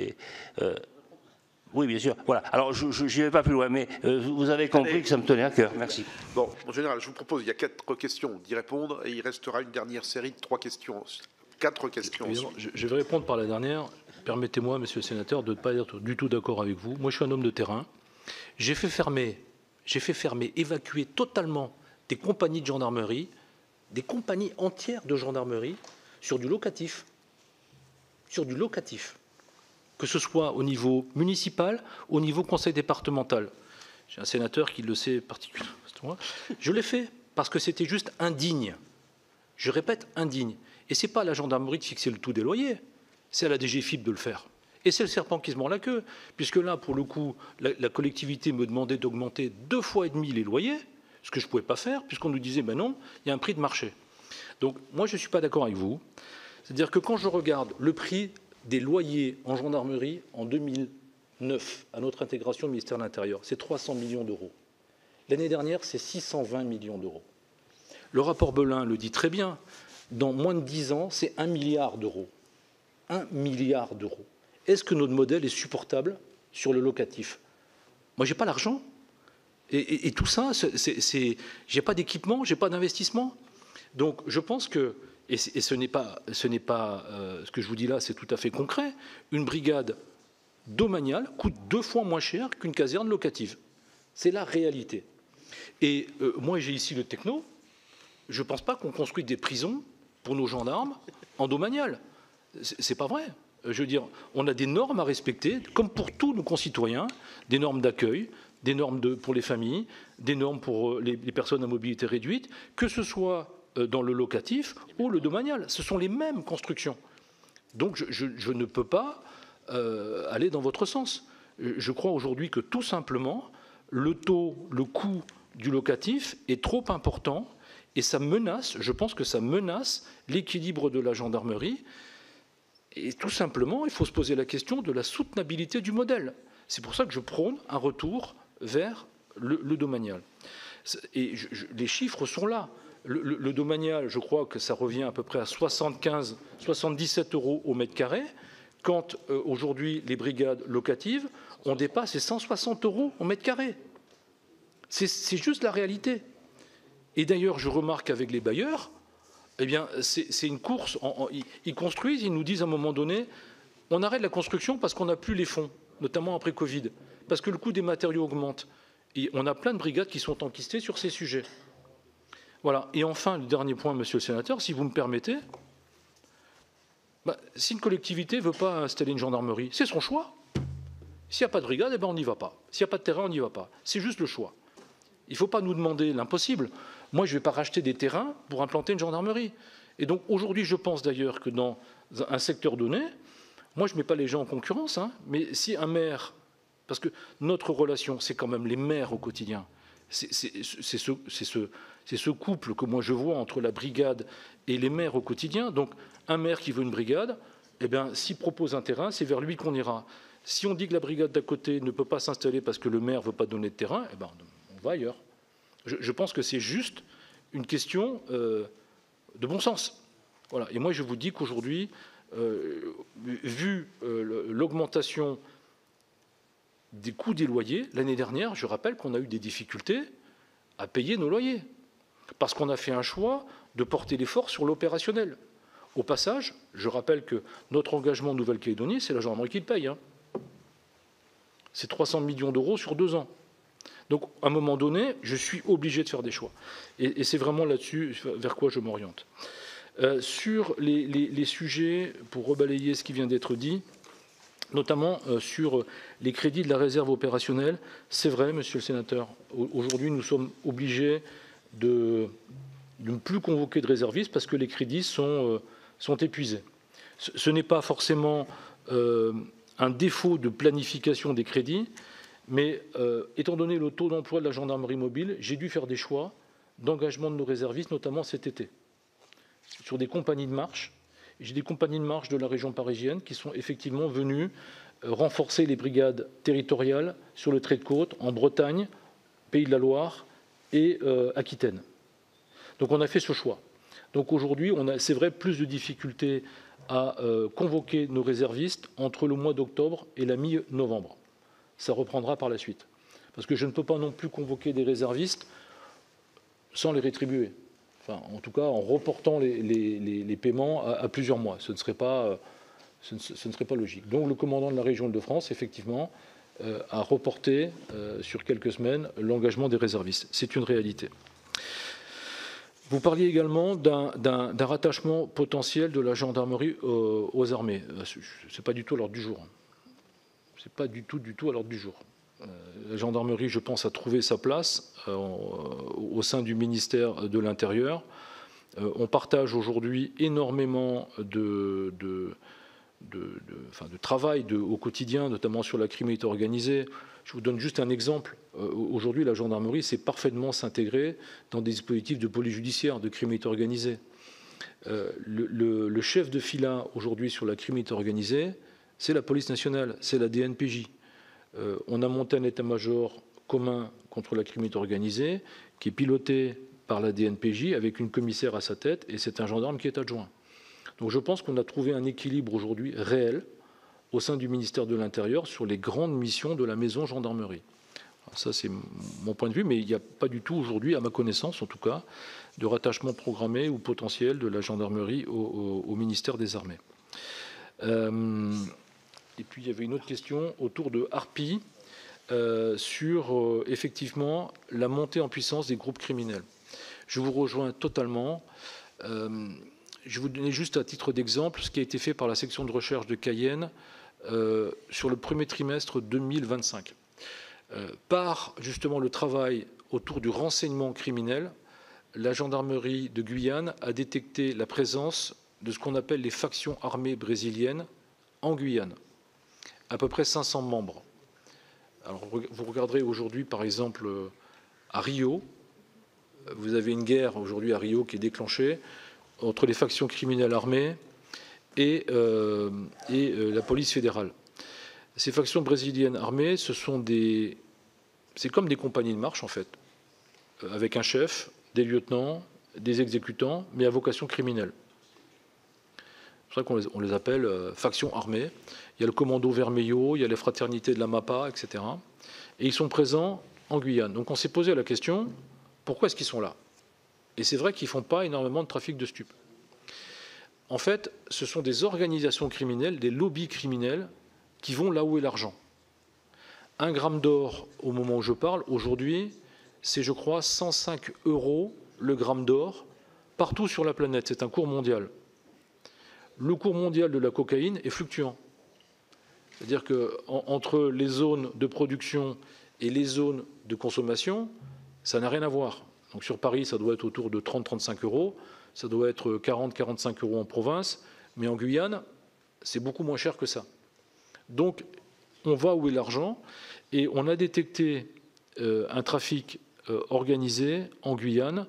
oui, bien sûr. Voilà. Alors, je n'y vais pas plus loin, mais vous avez compris que ça me tenait à cœur. Merci. Bon, en général, je vous propose, il y a 4 questions d'y répondre, et il restera une dernière série de 3 questions. 4 questions. Je vais répondre par la dernière. Permettez-moi, monsieur le sénateur, de ne pas être du tout d'accord avec vous. Moi, je suis un homme de terrain. J'ai fait fermer, évacuer totalement des compagnies de gendarmerie, des compagnies entières de gendarmerie sur du locatif. Sur du locatif. Que ce soit au niveau municipal, au niveau conseil départemental. J'ai un sénateur qui le sait particulièrement. Je l'ai fait parce que c'était juste indigne. Je répète, indigne. Et ce n'est pas à la gendarmerie de fixer le taux des loyers, c'est à la DGFiP de le faire. Et c'est le serpent qui se mord la queue, puisque là, pour le coup, la collectivité me demandait d'augmenter 2,5 fois les loyers, ce que je ne pouvais pas faire, puisqu'on nous disait, ben non, il y a un prix de marché. Donc, moi, je ne suis pas d'accord avec vous. C'est-à-dire que quand je regarde le prix des loyers en gendarmerie en 2009, à notre intégration au ministère de l'Intérieur, c'est 300 millions d'euros. L'année dernière, c'est 620 millions d'euros. Le rapport Belin le dit très bien. Dans moins de 10 ans, c'est 1 milliard d'euros. 1 milliard d'euros. Est-ce que notre modèle est supportable sur le locatif? Moi, je n'ai pas l'argent. Et tout ça, je n'ai pas d'équipement, je n'ai pas d'investissement. Donc, je pense que, et ce n'est pas ce que je vous dis là, c'est tout à fait concret, une brigade domaniale coûte 2 fois moins cher qu'une caserne locative. C'est la réalité. Et moi, j'ai ici le techno. Je ne pense pas qu'on construise des prisons pour nos gendarmes en domanial. C'est pas vrai. Je veux dire, on a des normes à respecter, comme pour tous nos concitoyens, des normes d'accueil, des normes pour les familles, des normes pour les personnes à mobilité réduite, que ce soit dans le locatif ou le domanial. Ce sont les mêmes constructions. Donc je ne peux pas aller dans votre sens. Je crois aujourd'hui que tout simplement, le coût du locatif est trop important Et ça menace, je pense que ça menace l'équilibre de la gendarmerie. Et tout simplement, il faut se poser la question de la soutenabilité du modèle. C'est pour ça que je prône un retour vers le domanial. Et les chiffres sont là. Le domanial, je crois que ça revient à peu près à 77 € au mètre carré, quand aujourd'hui les brigades locatives, on dépasse les 160 € au mètre carré. C'est juste la réalité. Et d'ailleurs, je remarque avec les bailleurs, eh bien, c'est une course. Ils construisent, ils nous disent à un moment donné, on arrête la construction parce qu'on n'a plus les fonds, notamment après Covid, parce que le coût des matériaux augmente. Et on a plein de brigades qui sont enquistées sur ces sujets. Voilà. Et enfin, le dernier point, monsieur le sénateur, si vous me permettez, si une collectivité ne veut pas installer une gendarmerie, c'est son choix. S'il n'y a pas de brigade, eh ben on n'y va pas. S'il n'y a pas de terrain, on n'y va pas. C'est juste le choix. Il ne faut pas nous demander l'impossible. Moi, je ne vais pas racheter des terrains pour implanter une gendarmerie. Et donc, aujourd'hui, je pense d'ailleurs que dans un secteur donné, moi, je ne mets pas les gens en concurrence, hein, mais si un maire, parce que notre relation, c'est quand même les maires au quotidien, c'est ce couple que moi je vois entre la brigade et les maires au quotidien. Donc, un maire qui veut une brigade, eh bien, s'il propose un terrain, c'est vers lui qu'on ira. Si on dit que la brigade d'à côté ne peut pas s'installer parce que le maire ne veut pas donner de terrain, eh bien, on va ailleurs. Je pense que c'est juste une question de bon sens. Voilà. Et moi, je vous dis qu'aujourd'hui, vu l'augmentation des coûts des loyers, l'année dernière, je rappelle qu'on a eu des difficultés à payer nos loyers, parce qu'on a fait un choix de porter l'effort sur l'opérationnel. Au passage, je rappelle que notre engagement en Nouvelle-Calédonie, c'est la gendarmerie qui le paye. Hein. C'est 300 millions d'euros sur 2 ans. Donc, à un moment donné, je suis obligé de faire des choix. Et c'est vraiment là-dessus vers quoi je m'oriente. Sur les sujets, pour rebalayer ce qui vient d'être dit, notamment sur les crédits de la réserve opérationnelle, c'est vrai, monsieur le sénateur, aujourd'hui, nous sommes obligés de ne plus convoquer de réservistes parce que les crédits sont épuisés. Ce n'est pas forcément un défaut de planification des crédits, mais étant donné le taux d'emploi de la gendarmerie mobile, j'ai dû faire des choix d'engagement de nos réservistes, notamment cet été, sur des compagnies de marche. J'ai des compagnies de marche de la région parisienne qui sont effectivement venues renforcer les brigades territoriales sur le trait de côte, en Bretagne, Pays de la Loire et Aquitaine. Donc on a fait ce choix. Donc aujourd'hui, on a, c'est vrai, plus de difficultés à convoquer nos réservistes entre le mois d'octobre et la mi-novembre. Ça reprendra par la suite. Parce que je ne peux pas non plus convoquer des réservistes sans les rétribuer. Enfin, en tout cas, en reportant les paiements à plusieurs mois. Ce ne serait pas logique. Donc le commandant de la région Île-de-France, effectivement, a reporté sur quelques semaines l'engagement des réservistes. C'est une réalité. Vous parliez également d'un rattachement potentiel de la gendarmerie aux armées. Ce n'est pas du tout à l'ordre du jour. Ce n'est pas du tout à l'ordre du jour. La gendarmerie, je pense, a trouvé sa place au sein du ministère de l'Intérieur. On partage aujourd'hui énormément de travail au quotidien, notamment sur la criminalité organisée. Je vous donne juste un exemple. Aujourd'hui, la gendarmerie sait parfaitement s'intégrer dans des dispositifs de police judiciaire, de criminalité organisée. Le chef de filin aujourd'hui sur la criminalité organisée, c'est la police nationale, c'est la DNPJ. On a monté un état-major commun contre la criminalité organisée qui est piloté par la DNPJ avec une commissaire à sa tête et c'est un gendarme qui est adjoint. Donc je pense qu'on a trouvé un équilibre aujourd'hui réel au sein du ministère de l'Intérieur sur les grandes missions de la maison gendarmerie. Alors ça c'est mon point de vue, mais il n'y a pas du tout aujourd'hui, à ma connaissance en tout cas, de rattachement programmé ou potentiel de la gendarmerie au ministère des Armées. Et puis il y avait une autre question autour de Harpie sur effectivement la montée en puissance des groupes criminels. Je vous rejoins totalement. Je vais vous donner juste à titre d'exemple ce qui a été fait par la section de recherche de Cayenne sur le premier trimestre 2025. Par justement le travail autour du renseignement criminel, la gendarmerie de Guyane a détecté la présence de ce qu'on appelle les factions armées brésiliennes en Guyane. À peu près 500 membres. Alors, vous regarderez aujourd'hui, par exemple, à Rio, vous avez une guerre aujourd'hui à Rio qui est déclenchée entre les factions criminelles armées et la police fédérale. Ces factions brésiliennes armées, c'est comme des compagnies de marche en fait, avec un chef, des lieutenants, des exécutants, mais à vocation criminelle. C'est pour ça qu'on les appelle factions armées. Il y a le commando Vermelho, il y a les fraternités de la MAPA, etc. Et ils sont présents en Guyane. Donc on s'est posé la question, pourquoi est-ce qu'ils sont là? Et c'est vrai qu'ils ne font pas énormément de trafic de stupes. En fait, ce sont des organisations criminelles, des lobbies criminels qui vont là où est l'argent. 1 gramme d'or, au moment où je parle, aujourd'hui, c'est, je crois, 105 € le gramme d'or partout sur la planète. C'est un cours mondial. Le cours mondial de la cocaïne est fluctuant. C'est-à-dire qu'entre les zones de production et les zones de consommation, ça n'a rien à voir. Donc sur Paris, ça doit être autour de 30-35 €. Ça doit être 40-45 € en province. Mais en Guyane, c'est beaucoup moins cher que ça. Donc, on va où est l'argent. Et on a détecté un trafic organisé en Guyane.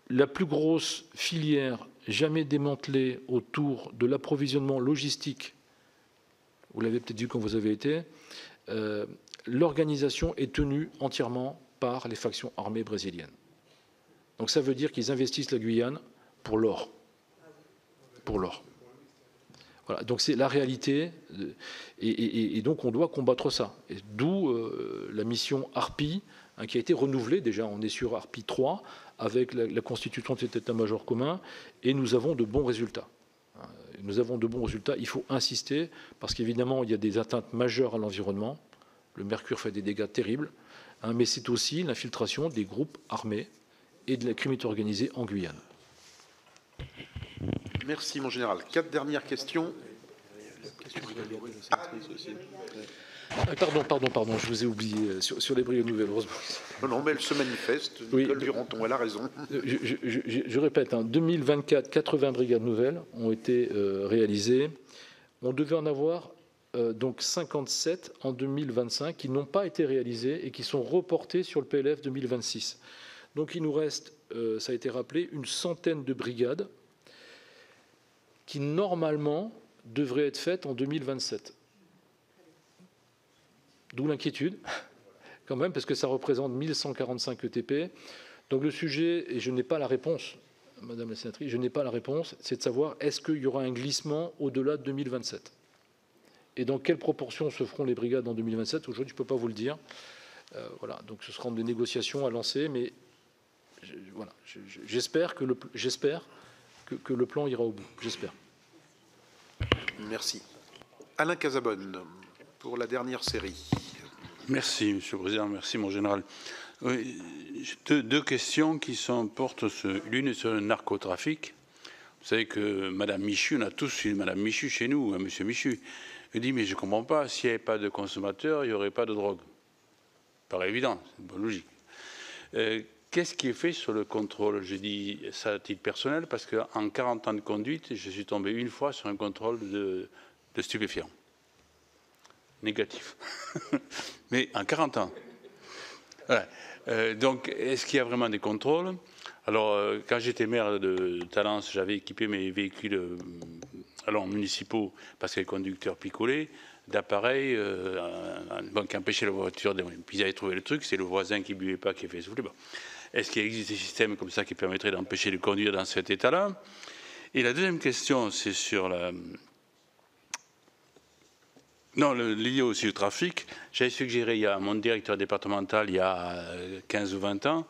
La plus grosse filière jamais démantelée autour de l'approvisionnement logistique, vous l'avez peut-être vu quand vous avez été, l'organisation est tenue entièrement par les factions armées brésiliennes. Donc ça veut dire qu'ils investissent la Guyane pour l'or. Pour l'or. Voilà, donc c'est la réalité, et donc on doit combattre ça. D'où la mission Harpie, hein, qui a été renouvelée, déjà on est sur Harpie 3, avec la constitution de cet état-major commun, et nous avons de bons résultats. Nous avons de bons résultats, il faut insister, parce qu'évidemment il y a des atteintes majeures à l'environnement, le mercure fait des dégâts terribles, hein, mais c'est aussi l'infiltration des groupes armés et de la criminalité organisée en Guyane. Merci, mon général. 4 dernières questions. Pardon, je vous ai oublié sur les brigades nouvelles, heureusement. Non, mais elle se manifeste. Nicole Duranton, elle a raison. Je répète, hein, 2024, 80 brigades nouvelles ont été réalisées. On devait en avoir donc 57 en 2025 qui n'ont pas été réalisées et qui sont reportées sur le PLF 2026. Donc il nous reste, ça a été rappelé, une centaine de brigades qui normalement devraient être faites en 2027. D'où l'inquiétude, quand même, parce que ça représente 1145 ETP. Donc le sujet, et je n'ai pas la réponse, Madame la sénatrice, je n'ai pas la réponse, c'est de savoir est-ce qu'il y aura un glissement au-delà de 2027 ? Et dans quelle proportion se feront les brigades en 2027 ? Aujourd'hui, je ne peux pas vous le dire. Voilà, donc ce seront des négociations à lancer, mais voilà, j'espère que le plan ira au bout. J'espère. Merci. Alain Casabonne, pour la dernière série. Merci, Monsieur le Président. Merci, mon général. Oui, deux questions qui portent l'une sur le narcotrafic. Vous savez que Madame Michu, on a tous une Madame Michu chez nous, hein, Monsieur Michu. Je dis, mais je ne comprends pas, s'il n'y avait pas de consommateurs, il n'y aurait pas de drogue. Ça paraît évident, c'est une bonne logique. Qu'est-ce qui est fait sur le contrôle? Je dis ça à titre personnel parce qu'en 40 ans de conduite, je suis tombé une fois sur un contrôle de stupéfiants. Négatif. Mais en 40 ans. Voilà. Donc, est-ce qu'il y a vraiment des contrôles? Alors, quand j'étais maire de Talence, j'avais équipé mes véhicules municipaux, parce que les conducteurs picolaient, d'appareils qui empêchaient la voiture. Puis ils avaient trouvé le truc, c'est le voisin qui ne buvait pas qui a fait souffler. Bon. Est-ce qu'il existe des systèmes comme ça qui permettraient d'empêcher de conduire dans cet état-là? Et la deuxième question, c'est sur lié aussi au trafic. J'avais suggéré à mon directeur départemental, il y a 15 ou 20 ans,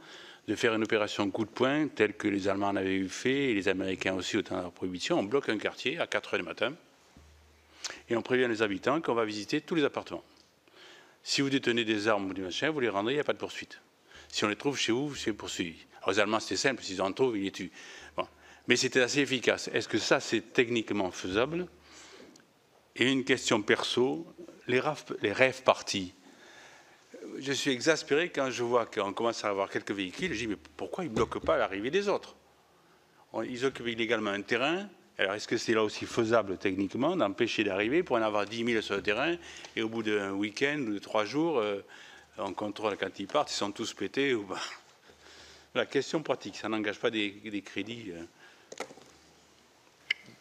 de faire une opération coup de poing, telle que les Allemands en avaient eu fait, et les Américains aussi au temps de la prohibition. On bloque un quartier à 4 h du matin, et on prévient les habitants qu'on va visiter tous les appartements. Si vous détenez des armes ou des machins, vous les rendrez, il n'y a pas de poursuite. Si on les trouve chez vous, c'est poursuivi. Alors les Allemands, c'était simple, s'ils en trouvent, ils les tuent. Bon. Mais c'était assez efficace. Est-ce que ça, c'est techniquement faisable? Et une question perso, les rêves partis. Je suis exaspéré quand je vois qu'on commence à avoir quelques véhicules. Je dis, mais pourquoi ils ne bloquent pas l'arrivée des autres? Ils occupent illégalement un terrain. Alors, est-ce que c'est là aussi faisable techniquement d'empêcher d'arriver pour en avoir 10 000 sur le terrain et au bout d'un week-end ou de 3 jours, on contrôle quand ils partent, ils sont tous pétés ou pas? La question pratique, ça n'engage pas des crédits.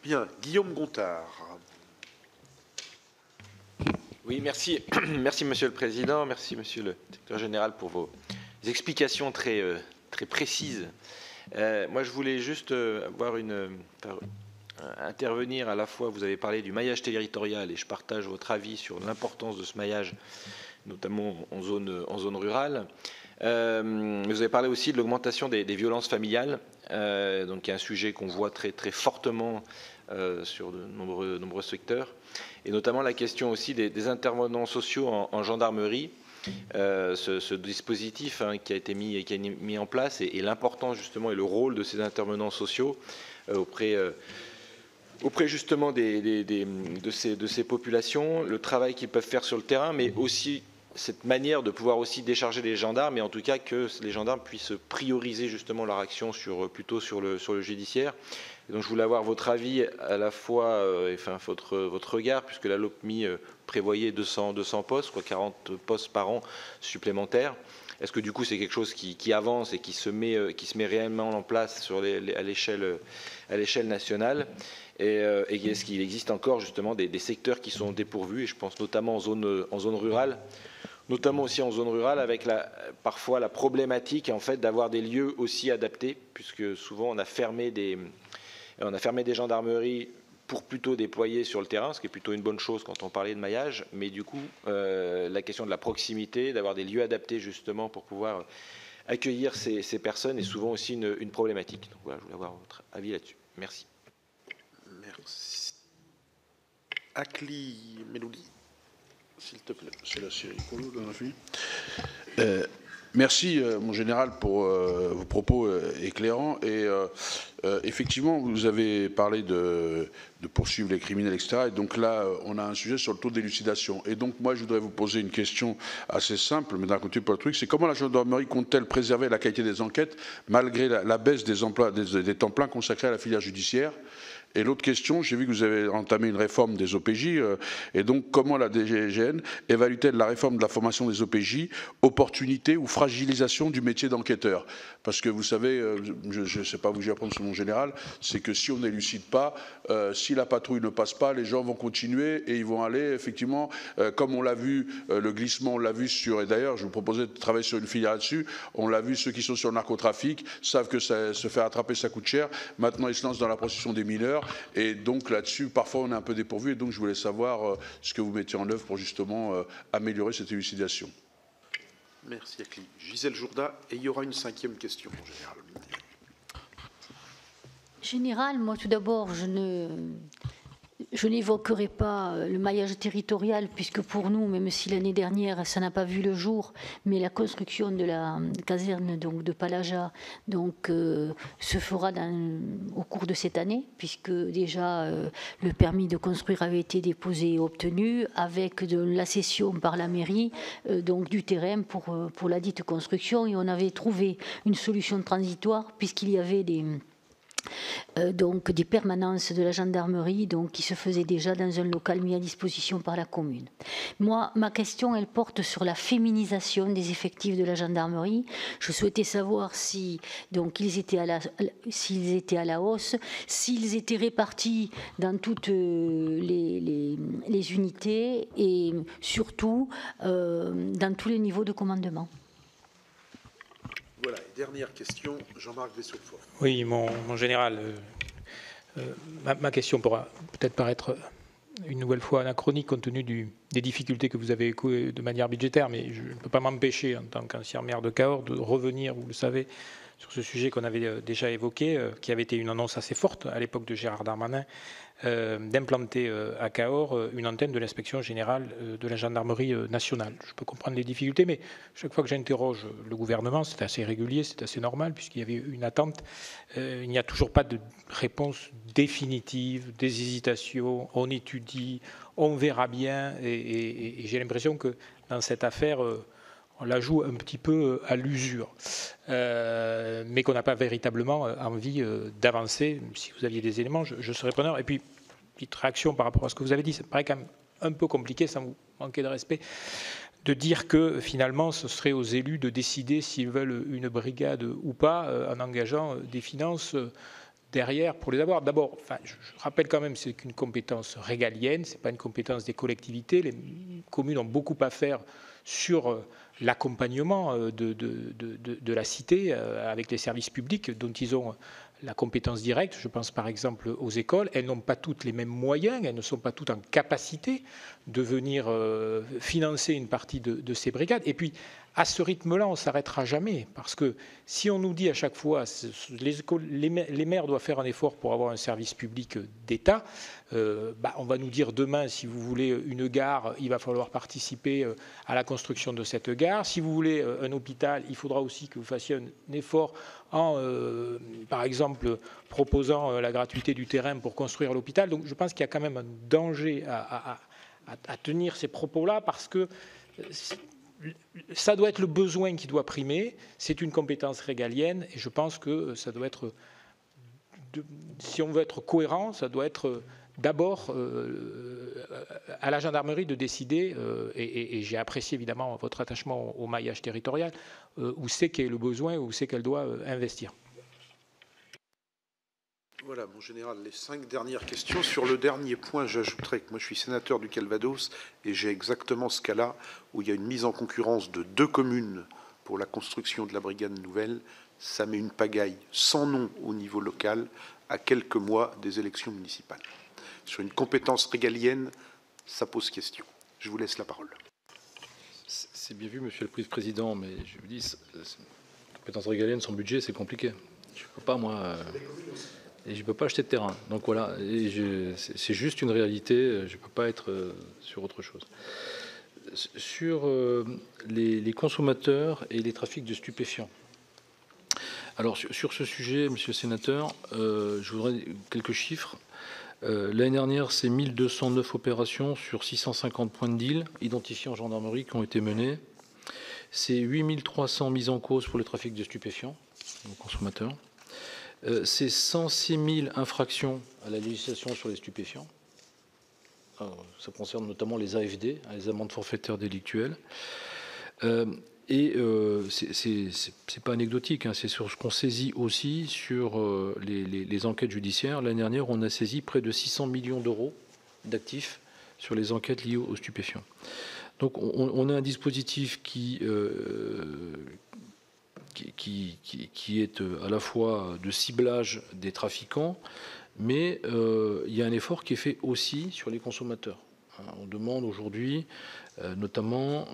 Bien, Guillaume Gontard. Oui, merci. Merci, Monsieur le Président. Merci, Monsieur le Directeur Général, pour vos explications très précises. Moi, je voulais juste intervenir à la fois. Vous avez parlé du maillage territorial et je partage votre avis sur l'importance de ce maillage, notamment en zone rurale. Vous avez parlé aussi de l'augmentation des violences familiales, donc il y a un sujet qu'on voit très fortement sur de nombreux secteurs, et notamment la question aussi des intervenants sociaux en gendarmerie. Ce dispositif qui a été mis en place et l'importance justement et le rôle de ces intervenants sociaux auprès justement de ces populations, le travail qu'ils peuvent faire sur le terrain, mais aussi cette manière de pouvoir aussi décharger les gendarmes, et en tout cas que les gendarmes puissent prioriser justement leur action plutôt sur le judiciaire. Et donc je voulais avoir votre avis à la fois, votre regard, puisque la LOPMI prévoyait 200 postes, 40 postes par an supplémentaires. Est-ce que du coup c'est quelque chose qui avance et qui se met réellement en place à l'échelle nationale, et est-ce qu'il existe encore justement des secteurs qui sont dépourvus, et je pense notamment en zone rurale, notamment aussi en zone rurale, avec parfois la problématique en fait d'avoir des lieux aussi adaptés, puisque souvent on a fermé des gendarmeries pour plutôt déployer sur le terrain, ce qui est plutôt une bonne chose quand on parlait de maillage, mais du coup la question de la proximité, d'avoir des lieux adaptés justement pour pouvoir accueillir ces personnes est souvent aussi une problématique. Donc voilà, je voulais avoir votre avis là-dessus. Merci. Merci. Akli Melouli, s'il te plaît. C'est la série Colo dans la fille. Merci, mon général, pour vos propos éclairants. Et effectivement, vous avez parlé de poursuivre les criminels, etc. Et donc là, on a un sujet sur le taux d'élucidation. Et donc, moi, je voudrais vous poser une question assez simple, mais d'un côté, pas le truc. C'est comment la gendarmerie compte-t-elle préserver la qualité des enquêtes malgré la baisse des emplois, des temps pleins consacrés à la filière judiciaire? Et l'autre question, j'ai vu que vous avez entamé une réforme des OPJ, et donc comment la DGGN évalue-t-elle la réforme de la formation des OPJ, opportunité ou fragilisation du métier d'enquêteur? Parce que vous savez, je ne sais pas vous y apprendre sur mon général, c'est que si on n'élucide pas, si la patrouille ne passe pas, les gens vont continuer et ils vont aller effectivement, comme on l'a vu, le glissement, on l'a vu sur, et d'ailleurs je vous proposais de travailler sur une filière là-dessus, on l'a vu, ceux qui sont sur le narcotrafic savent que se faire attraper ça coûte cher, maintenant ils se lancent dans la prostitution des mineurs. Et donc là-dessus, parfois on est un peu dépourvu, et donc je voulais savoir ce que vous mettiez en œuvre pour justement améliorer cette élucidation. Merci Akli. Gisèle Jourda, et il y aura une 5e question en général. Général, moi tout d'abord, je n'évoquerai pas le maillage territorial, puisque pour nous, même si l'année dernière ça n'a pas vu le jour, mais la construction de la caserne donc, de Palaja se fera au cours de cette année, puisque déjà le permis de construire avait été déposé et obtenu, avec de la cession par la mairie donc, du terrain pour la dite construction, et on avait trouvé une solution transitoire, puisqu'il y avait donc des permanences de la gendarmerie qui se faisaient déjà dans un local mis à disposition par la commune. Moi, ma question, elle porte sur la féminisation des effectifs de la gendarmerie. Je souhaitais savoir s'ils étaient à la hausse, s'ils étaient répartis dans toutes les unités et surtout dans tous les niveaux de commandement. Voilà, dernière question, Jean-Marc Dessaufoy. Oui, mon général, ma question pourra peut-être paraître une nouvelle fois anachronique compte tenu des difficultés que vous avez écoutées de manière budgétaire, mais je ne peux pas m'empêcher, en tant qu'ancien maire de Cahors, de revenir, vous le savez, sur ce sujet qu'on avait déjà évoqué, qui avait été une annonce assez forte à l'époque de Gérard Darmanin, d'implanter à Cahors une antenne de l'inspection générale de la gendarmerie nationale. Je peux comprendre les difficultés, mais chaque fois que j'interroge le gouvernement, c'est assez régulier, c'est assez normal, puisqu'il y avait une attente. Il n'y a toujours pas de réponse définitive, des hésitations, on étudie, on verra bien, et j'ai l'impression que dans cette affaire, on la joue un petit peu à l'usure, mais qu'on n'a pas véritablement envie d'avancer. Si vous aviez des éléments, je serais preneur. Et puis, petite réaction par rapport à ce que vous avez dit, ça me paraît quand même un peu compliqué, sans vous manquer de respect, de dire que finalement ce serait aux élus de décider s'ils veulent une brigade ou pas en engageant des finances derrière pour les avoir. D'abord, enfin, je rappelle quand même que c'est qu'une compétence régalienne, ce n'est pas une compétence des collectivités. Les communes ont beaucoup à faire sur l'accompagnement de la cité avec les services publics dont ils ont la compétence directe. Je pense par exemple aux écoles. Elles n'ont pas toutes les mêmes moyens, elles ne sont pas toutes en capacité de venir financer une partie de ces brigades. Et puis, à ce rythme-là, on ne s'arrêtera jamais. Parce que si on nous dit à chaque fois les maires doivent faire un effort pour avoir un service public d'État, on va nous dire demain, si vous voulez une gare, il va falloir participer à la construction de cette gare. Si vous voulez un hôpital, il faudra aussi que vous fassiez un effort en, par exemple, proposant la gratuité du terrain pour construire l'hôpital. Donc je pense qu'il y a quand même un danger à tenir ces propos-là parce que ça doit être le besoin qui doit primer, c'est une compétence régalienne et je pense que ça doit être, si on veut être cohérent, ça doit être d'abord à la gendarmerie de décider, et j'ai apprécié évidemment votre attachement au maillage territorial, où c'est qu'est le besoin, où c'est qu'elle doit investir. Voilà, mon général, les 5 dernières questions. Sur le dernier point, j'ajouterais que moi je suis sénateur du Calvados et j'ai exactement ce cas-là où il y a une mise en concurrence de 2 communes pour la construction de la brigade nouvelle. Ça met une pagaille sans nom au niveau local à quelques mois des élections municipales. Sur une compétence régalienne, ça pose question. Je vous laisse la parole. C'est bien vu, Monsieur le Président, mais je vous dis, compétence régalienne, son budget, c'est compliqué. Je ne peux pas, moi... Et je ne peux pas acheter de terrain. Donc voilà, c'est juste une réalité, je ne peux pas être sur autre chose. Sur les consommateurs et les trafics de stupéfiants. Alors sur ce sujet, Monsieur le Sénateur, je voudrais quelques chiffres. L'année dernière, c'est 1209 opérations sur 650 points de deal identifiés en gendarmerie qui ont été menées. C'est 8300 mises en cause pour le trafic de stupéfiants aux consommateurs. C'est 106 000 infractions à la législation sur les stupéfiants. Alors, ça concerne notamment les AFD, les amendes forfaitaires délictuelles. C'est pas anecdotique, hein, c'est sur ce qu'on saisit aussi sur les enquêtes judiciaires. L'année dernière, on a saisi près de 600 millions d'euros d'actifs sur les enquêtes liées aux stupéfiants. Donc on a un dispositif qui est à la fois de ciblage des trafiquants, mais il y a un effort qui est fait aussi sur les consommateurs. On demande aujourd'hui notamment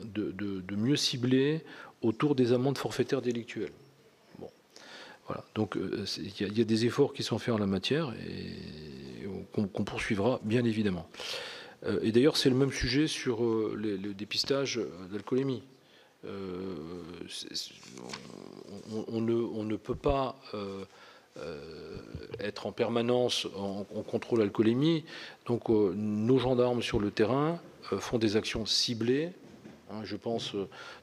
de mieux cibler autour des amendes forfaitaires délictuelles. Bon, voilà. Donc il y a des efforts qui sont faits en la matière et qu'on poursuivra bien évidemment. Et d'ailleurs c'est le même sujet sur le dépistage d'alcoolémie. On ne peut pas être en permanence en contrôle alcoolémie. Donc nos gendarmes sur le terrain font des actions ciblées. Je pense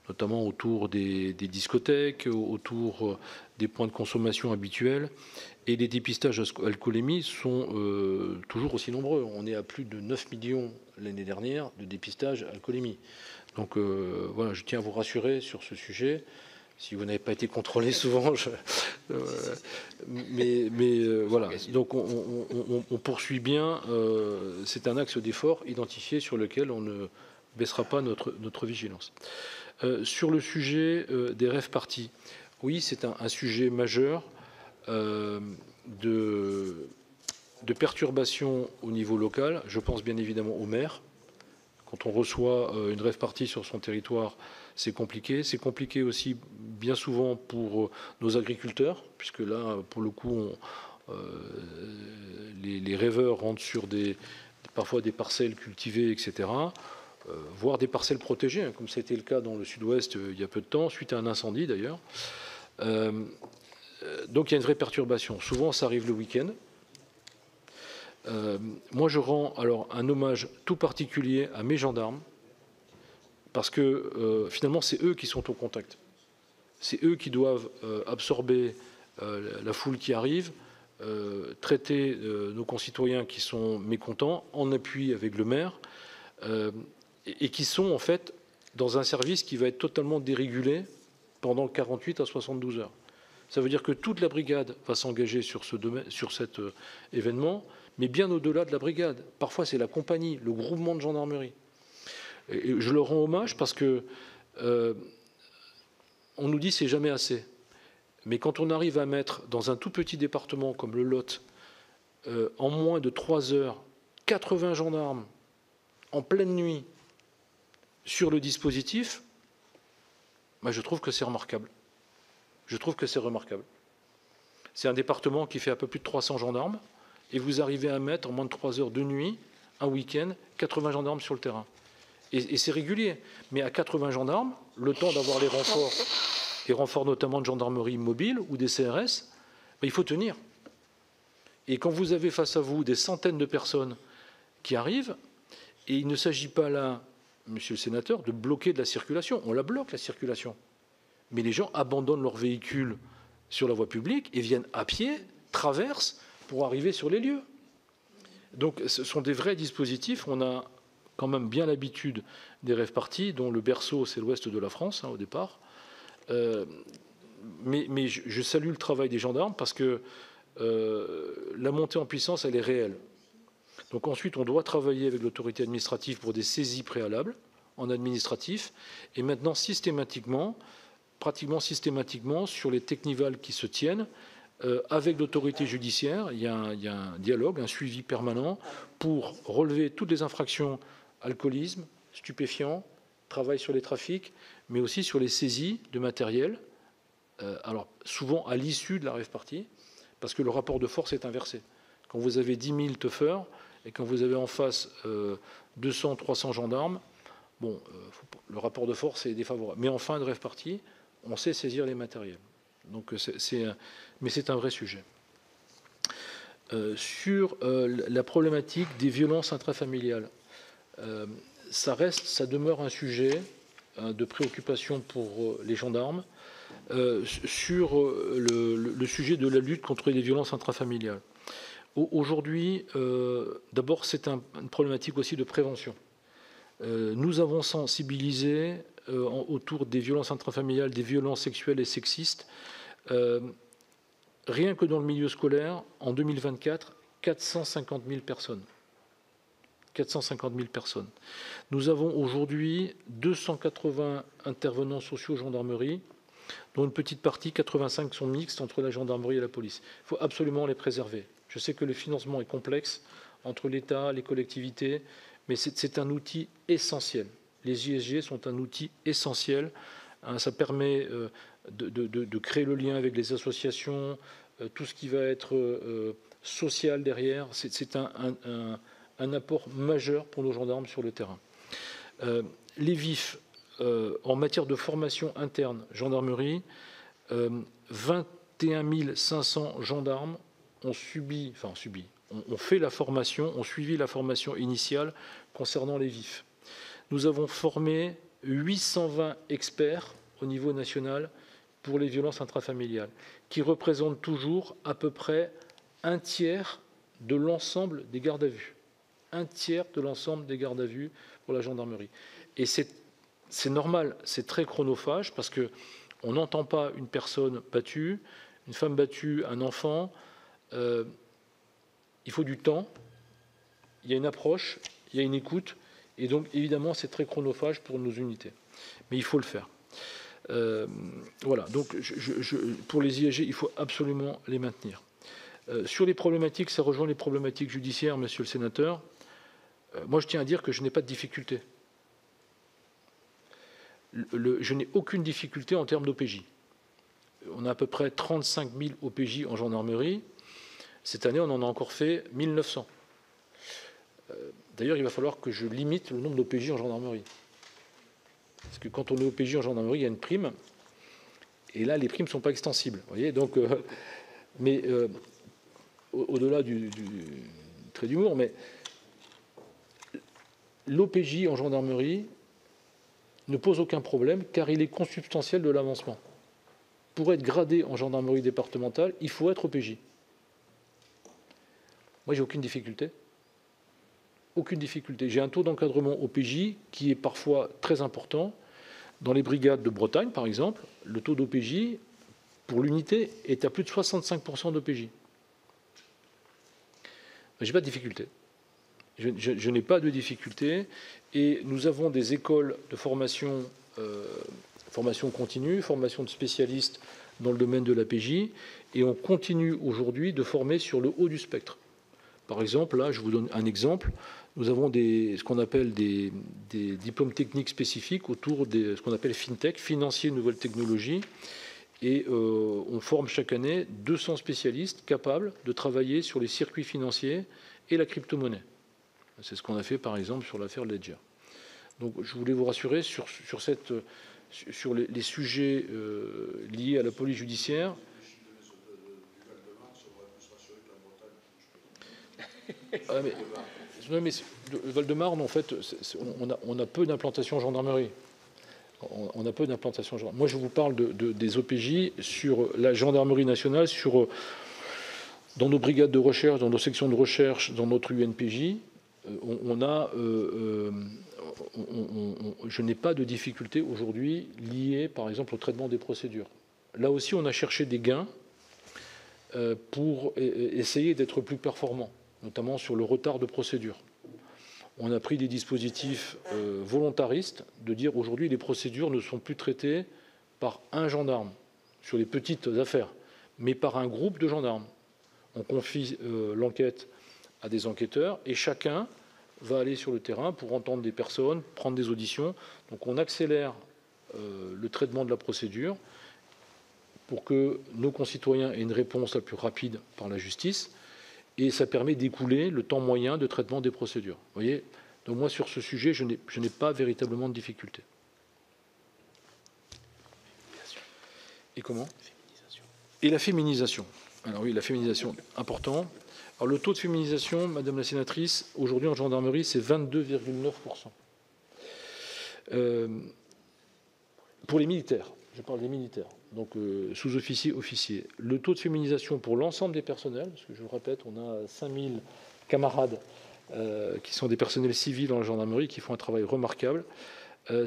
notamment autour des discothèques, autour des points de consommation habituels. Et les dépistages alcoolémie sont toujours aussi nombreux. On est à plus de 9 millions l'année dernière de dépistages alcoolémie. Donc voilà, je tiens à vous rassurer sur ce sujet. Si vous n'avez pas été contrôlé souvent, voilà. Donc on poursuit bien. C'est un axe d'effort identifié sur lequel on ne baissera pas notre vigilance. Sur le sujet des rêves parties, oui, c'est un sujet majeur de perturbation au niveau local. Je pense bien évidemment aux maires. Quand on reçoit une rave party sur son territoire, c'est compliqué. C'est compliqué aussi bien souvent pour nos agriculteurs, puisque là, pour le coup, les rêveurs rentrent sur parfois des parcelles cultivées, etc., voire des parcelles protégées, comme ça a été le cas dans le sud-ouest il y a peu de temps, suite à un incendie d'ailleurs. Donc il y a une vraie perturbation. Souvent, ça arrive le week-end. Moi, je rends alors un hommage tout particulier à mes gendarmes, parce que finalement, c'est eux qui sont au contact. C'est eux qui doivent absorber la foule qui arrive, traiter nos concitoyens qui sont mécontents, en appui avec le maire. et qui sont en fait dans un service qui va être totalement dérégulé pendant 48 à 72 heures. Ça veut dire que toute la brigade va s'engager sur cet événement, mais bien au-delà de la brigade. Parfois, c'est la compagnie, le groupement de gendarmerie. Et je leur rends hommage parce que on nous dit que c'est jamais assez. Mais quand on arrive à mettre dans un tout petit département comme le Lot, en moins de 3 heures, 80 gendarmes en pleine nuit sur le dispositif, ben je trouve que c'est remarquable. Je trouve que c'est remarquable. C'est un département qui fait un peu plus de 300 gendarmes, et vous arrivez à mettre en moins de 3 heures de nuit, un week-end, 80 gendarmes sur le terrain. Et c'est régulier. Mais à 80 gendarmes, le temps d'avoir les renforts notamment de gendarmerie mobile ou des CRS, ben il faut tenir. Et quand vous avez face à vous des centaines de personnes qui arrivent, et il ne s'agit pas là, monsieur le sénateur, de bloquer de la circulation. On la bloque, la circulation. Mais les gens abandonnent leur véhicule sur la voie publique et viennent à pied, traversent pour arriver sur les lieux. Donc ce sont des vrais dispositifs. On a quand même bien l'habitude des rave-parties, dont le berceau, c'est l'ouest de la France, au départ. Mais je salue le travail des gendarmes parce que la montée en puissance, elle est réelle. Donc ensuite, on doit travailler avec l'autorité administrative pour des saisies préalables en administratif, et maintenant systématiquement, pratiquement systématiquement, sur les technivals qui se tiennent, avec l'autorité judiciaire, il y a un dialogue, un suivi permanent pour relever toutes les infractions alcoolisme, stupéfiants, travail sur les trafics, mais aussi sur les saisies de matériel, alors souvent à l'issue de la rave-party, parce que le rapport de force est inversé. Quand vous avez 10 000 teufeurs et quand vous avez en face 200, 300 gendarmes, bon, le rapport de force est défavorable. Mais en fin de rave-party, on sait saisir les matériels. Donc mais c'est un vrai sujet. Sur la problématique des violences intrafamiliales, ça demeure un sujet de préoccupation pour les gendarmes. Sur le sujet de la lutte contre les violences intrafamiliales. Aujourd'hui, d'abord, c'est une problématique aussi de prévention. Nous avons sensibilisé autour des violences intrafamiliales, des violences sexuelles et sexistes. Rien que dans le milieu scolaire, en 2024, 450 000 personnes. 450 000 personnes. Nous avons aujourd'hui 280 intervenants sociaux gendarmerie, dont une petite partie, 85, sont mixtes entre la gendarmerie et la police. Il faut absolument les préserver. Je sais que le financement est complexe entre l'État, les collectivités, mais c'est un outil essentiel. Les ISG sont un outil essentiel. Ça permet de créer le lien avec les associations, tout ce qui va être social derrière. C'est un apport majeur pour nos gendarmes sur le terrain. Les VIF, en matière de formation interne, gendarmerie, 21 500 gendarmes ont fait la formation, ont suivi la formation initiale concernant les VIF. Nous avons formé 820 experts au niveau national pour les violences intrafamiliales, qui représentent toujours à peu près un tiers de l'ensemble des gardes à vue. Un tiers de l'ensemble des gardes à vue pour la gendarmerie. Et c'est normal, c'est très chronophage parce qu'on n'entend pas une personne battue, une femme battue, un enfant. Il faut du temps, il y a une approche, il y a une écoute, et donc évidemment c'est très chronophage pour nos unités. Mais il faut le faire. Voilà, donc pour les IAG, il faut absolument les maintenir. Sur les problématiques, ça rejoint les problématiques judiciaires, monsieur le sénateur. Moi, je tiens à dire que je n'ai pas de difficulté. Je n'ai aucune difficulté en termes d'OPJ. On a à peu près 35 000 OPJ en gendarmerie. Cette année, on en a encore fait 1900. D'ailleurs, il va falloir que je limite le nombre d'OPJ en gendarmerie. Parce que quand on est OPJ en gendarmerie, il y a une prime. Et là, les primes ne sont pas extensibles. Vous voyez, donc, mais au-delà du trait d'humour, mais l'OPJ en gendarmerie ne pose aucun problème car il est consubstantiel de l'avancement. Pour être gradé en gendarmerie départementale, il faut être OPJ. Moi, j'ai aucune difficulté. Aucune difficulté. J'ai un taux d'encadrement OPJ qui est parfois très important. Dans les brigades de Bretagne, par exemple, le taux d'OPJ pour l'unité est à plus de 65% d'OPJ. Je n'ai pas de difficulté. Je n'ai pas de difficulté. Et nous avons des écoles de formation, formation continue, formation de spécialistes dans le domaine de l'APJ, et on continue aujourd'hui de former sur le haut du spectre. Par exemple, là, je vous donne un exemple. Nous avons ce qu'on appelle des diplômes techniques spécifiques autour de ce qu'on appelle FinTech, financier nouvelles technologies. Et on forme chaque année 200 spécialistes capables de travailler sur les circuits financiers et la crypto-monnaie. C'est ce qu'on a fait, par exemple, sur l'affaire Ledger. Donc, je voulais vous rassurer sur les sujets liés à la police judiciaire. Mais le Val-de-Marne, en fait, on a peu d'implantation gendarmerie. On a peu d'implantation gendarmerie. Moi, je vous parle des OPJ sur la gendarmerie nationale, dans nos brigades de recherche, dans nos sections de recherche, dans notre UNPJ. Je n'ai pas de difficulté aujourd'hui liées, par exemple, au traitement des procédures. Là aussi, on a cherché des gains pour essayer d'être plus performants, notamment sur le retard de procédure. On a pris des dispositifs volontaristes de dire aujourd'hui les procédures ne sont plus traitées par un gendarme sur les petites affaires, mais par un groupe de gendarmes. On confie l'enquête à des enquêteurs et chacun va aller sur le terrain pour entendre des personnes, prendre des auditions. Donc on accélère le traitement de la procédure pour que nos concitoyens aient une réponse la plus rapide par la justice. Et ça permet d'écouler le temps moyen de traitement des procédures. Vous voyez, donc moi, sur ce sujet, je n'ai pas véritablement de difficulté. Et comment ? Et la féminisation. Alors oui, la féminisation, important. Alors le taux de féminisation, Madame la sénatrice, aujourd'hui en gendarmerie, c'est 22,9%. Pour les militaires, je parle des militaires, donc sous-officiers, officiers. Le taux de féminisation pour l'ensemble des personnels, parce que je vous répète, on a 5000 camarades qui sont des personnels civils dans la gendarmerie, qui font un travail remarquable,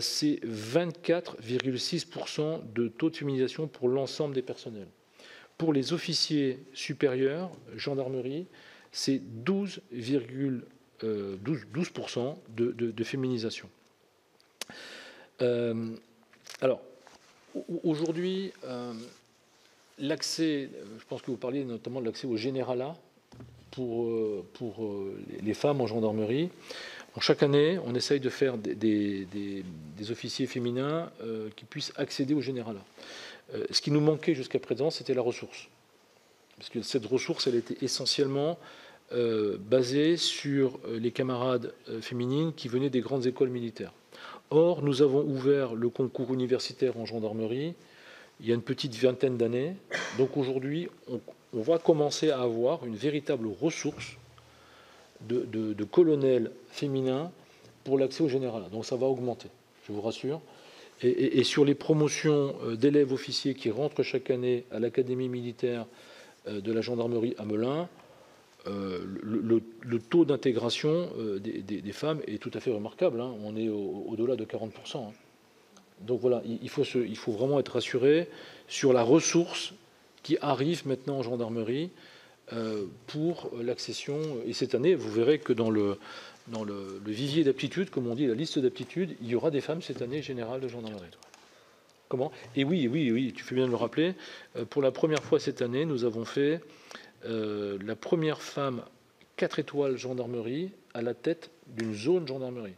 c'est 24,6% de taux de féminisation pour l'ensemble des personnels. Pour les officiers supérieurs, gendarmerie, c'est 12% de féminisation. Alors, aujourd'hui, l'accès, je pense que vous parliez notamment de l'accès au généralat pour les femmes en gendarmerie. Chaque année, on essaye de faire des officiers féminins qui puissent accéder au généralat. Ce qui nous manquait jusqu'à présent, c'était la ressource. Parce que cette ressource, elle était essentiellement basée sur les camarades féminines qui venaient des grandes écoles militaires. Or, nous avons ouvert le concours universitaire en gendarmerie il y a une petite vingtaine d'années. Donc aujourd'hui, on va commencer à avoir une véritable ressource de colonels féminins pour l'accès au général. Donc ça va augmenter, je vous rassure. Et sur les promotions d'élèves officiers qui rentrent chaque année à l'académie militaire de la gendarmerie à Melun, le taux d'intégration des femmes est tout à fait remarquable. Hein. On est au-delà de 40%. Hein. Donc voilà, il faut vraiment être rassuré sur la ressource qui arrive maintenant en gendarmerie pour l'accession. Et cette année, vous verrez que dans le vivier d'aptitude, comme on dit, la liste d'aptitude, il y aura des femmes cette année générale de gendarmerie. Comment ? Et oui, tu fais bien de le rappeler. Pour la première fois cette année, nous avons fait la première femme 4 étoiles gendarmerie à la tête d'une zone gendarmerie.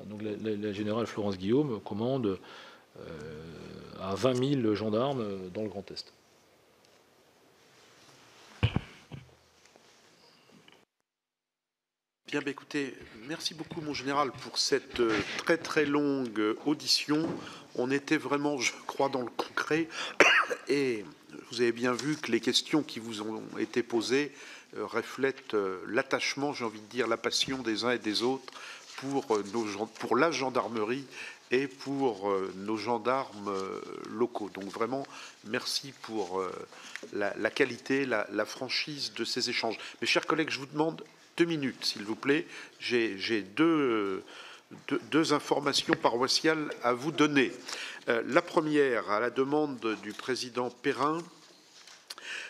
Donc la générale Florence Guillaume commande à 20 000 gendarmes dans le Grand Est. Bien, écoutez, merci beaucoup, mon général, pour cette très très longue audition. On était vraiment, je crois, dans le concret. Et vous avez bien vu que les questions qui vous ont été posées reflètent l'attachement, j'ai envie de dire, la passion des uns et des autres pour la gendarmerie et pour nos gendarmes locaux. Donc vraiment, merci pour la qualité, la franchise de ces échanges. Mes chers collègues, je vous demande 2 minutes, s'il vous plaît. J'ai deux informations paroissiales à vous donner. La première, à la demande du président Perrin,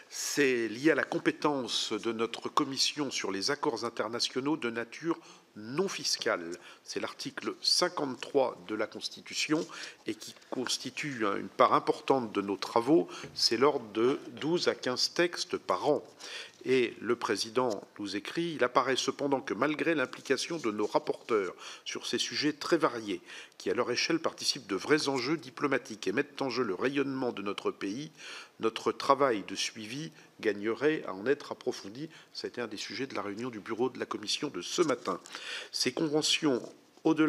c'est lié à la compétence de notre commission sur les accords internationaux de nature non fiscale. C'est l'article 53 de la Constitution et qui constitue une part importante de nos travaux. C'est l'ordre de 12 à 15 textes par an. Et le président nous écrit « Il apparaît cependant que malgré l'implication de nos rapporteurs sur ces sujets très variés, qui à leur échelle participent de vrais enjeux diplomatiques et mettent en jeu le rayonnement de notre pays, notre travail de suivi gagnerait à en être approfondi. » Ça a été un des sujets de la réunion du bureau de la commission de ce matin. Ces conventions, au-delà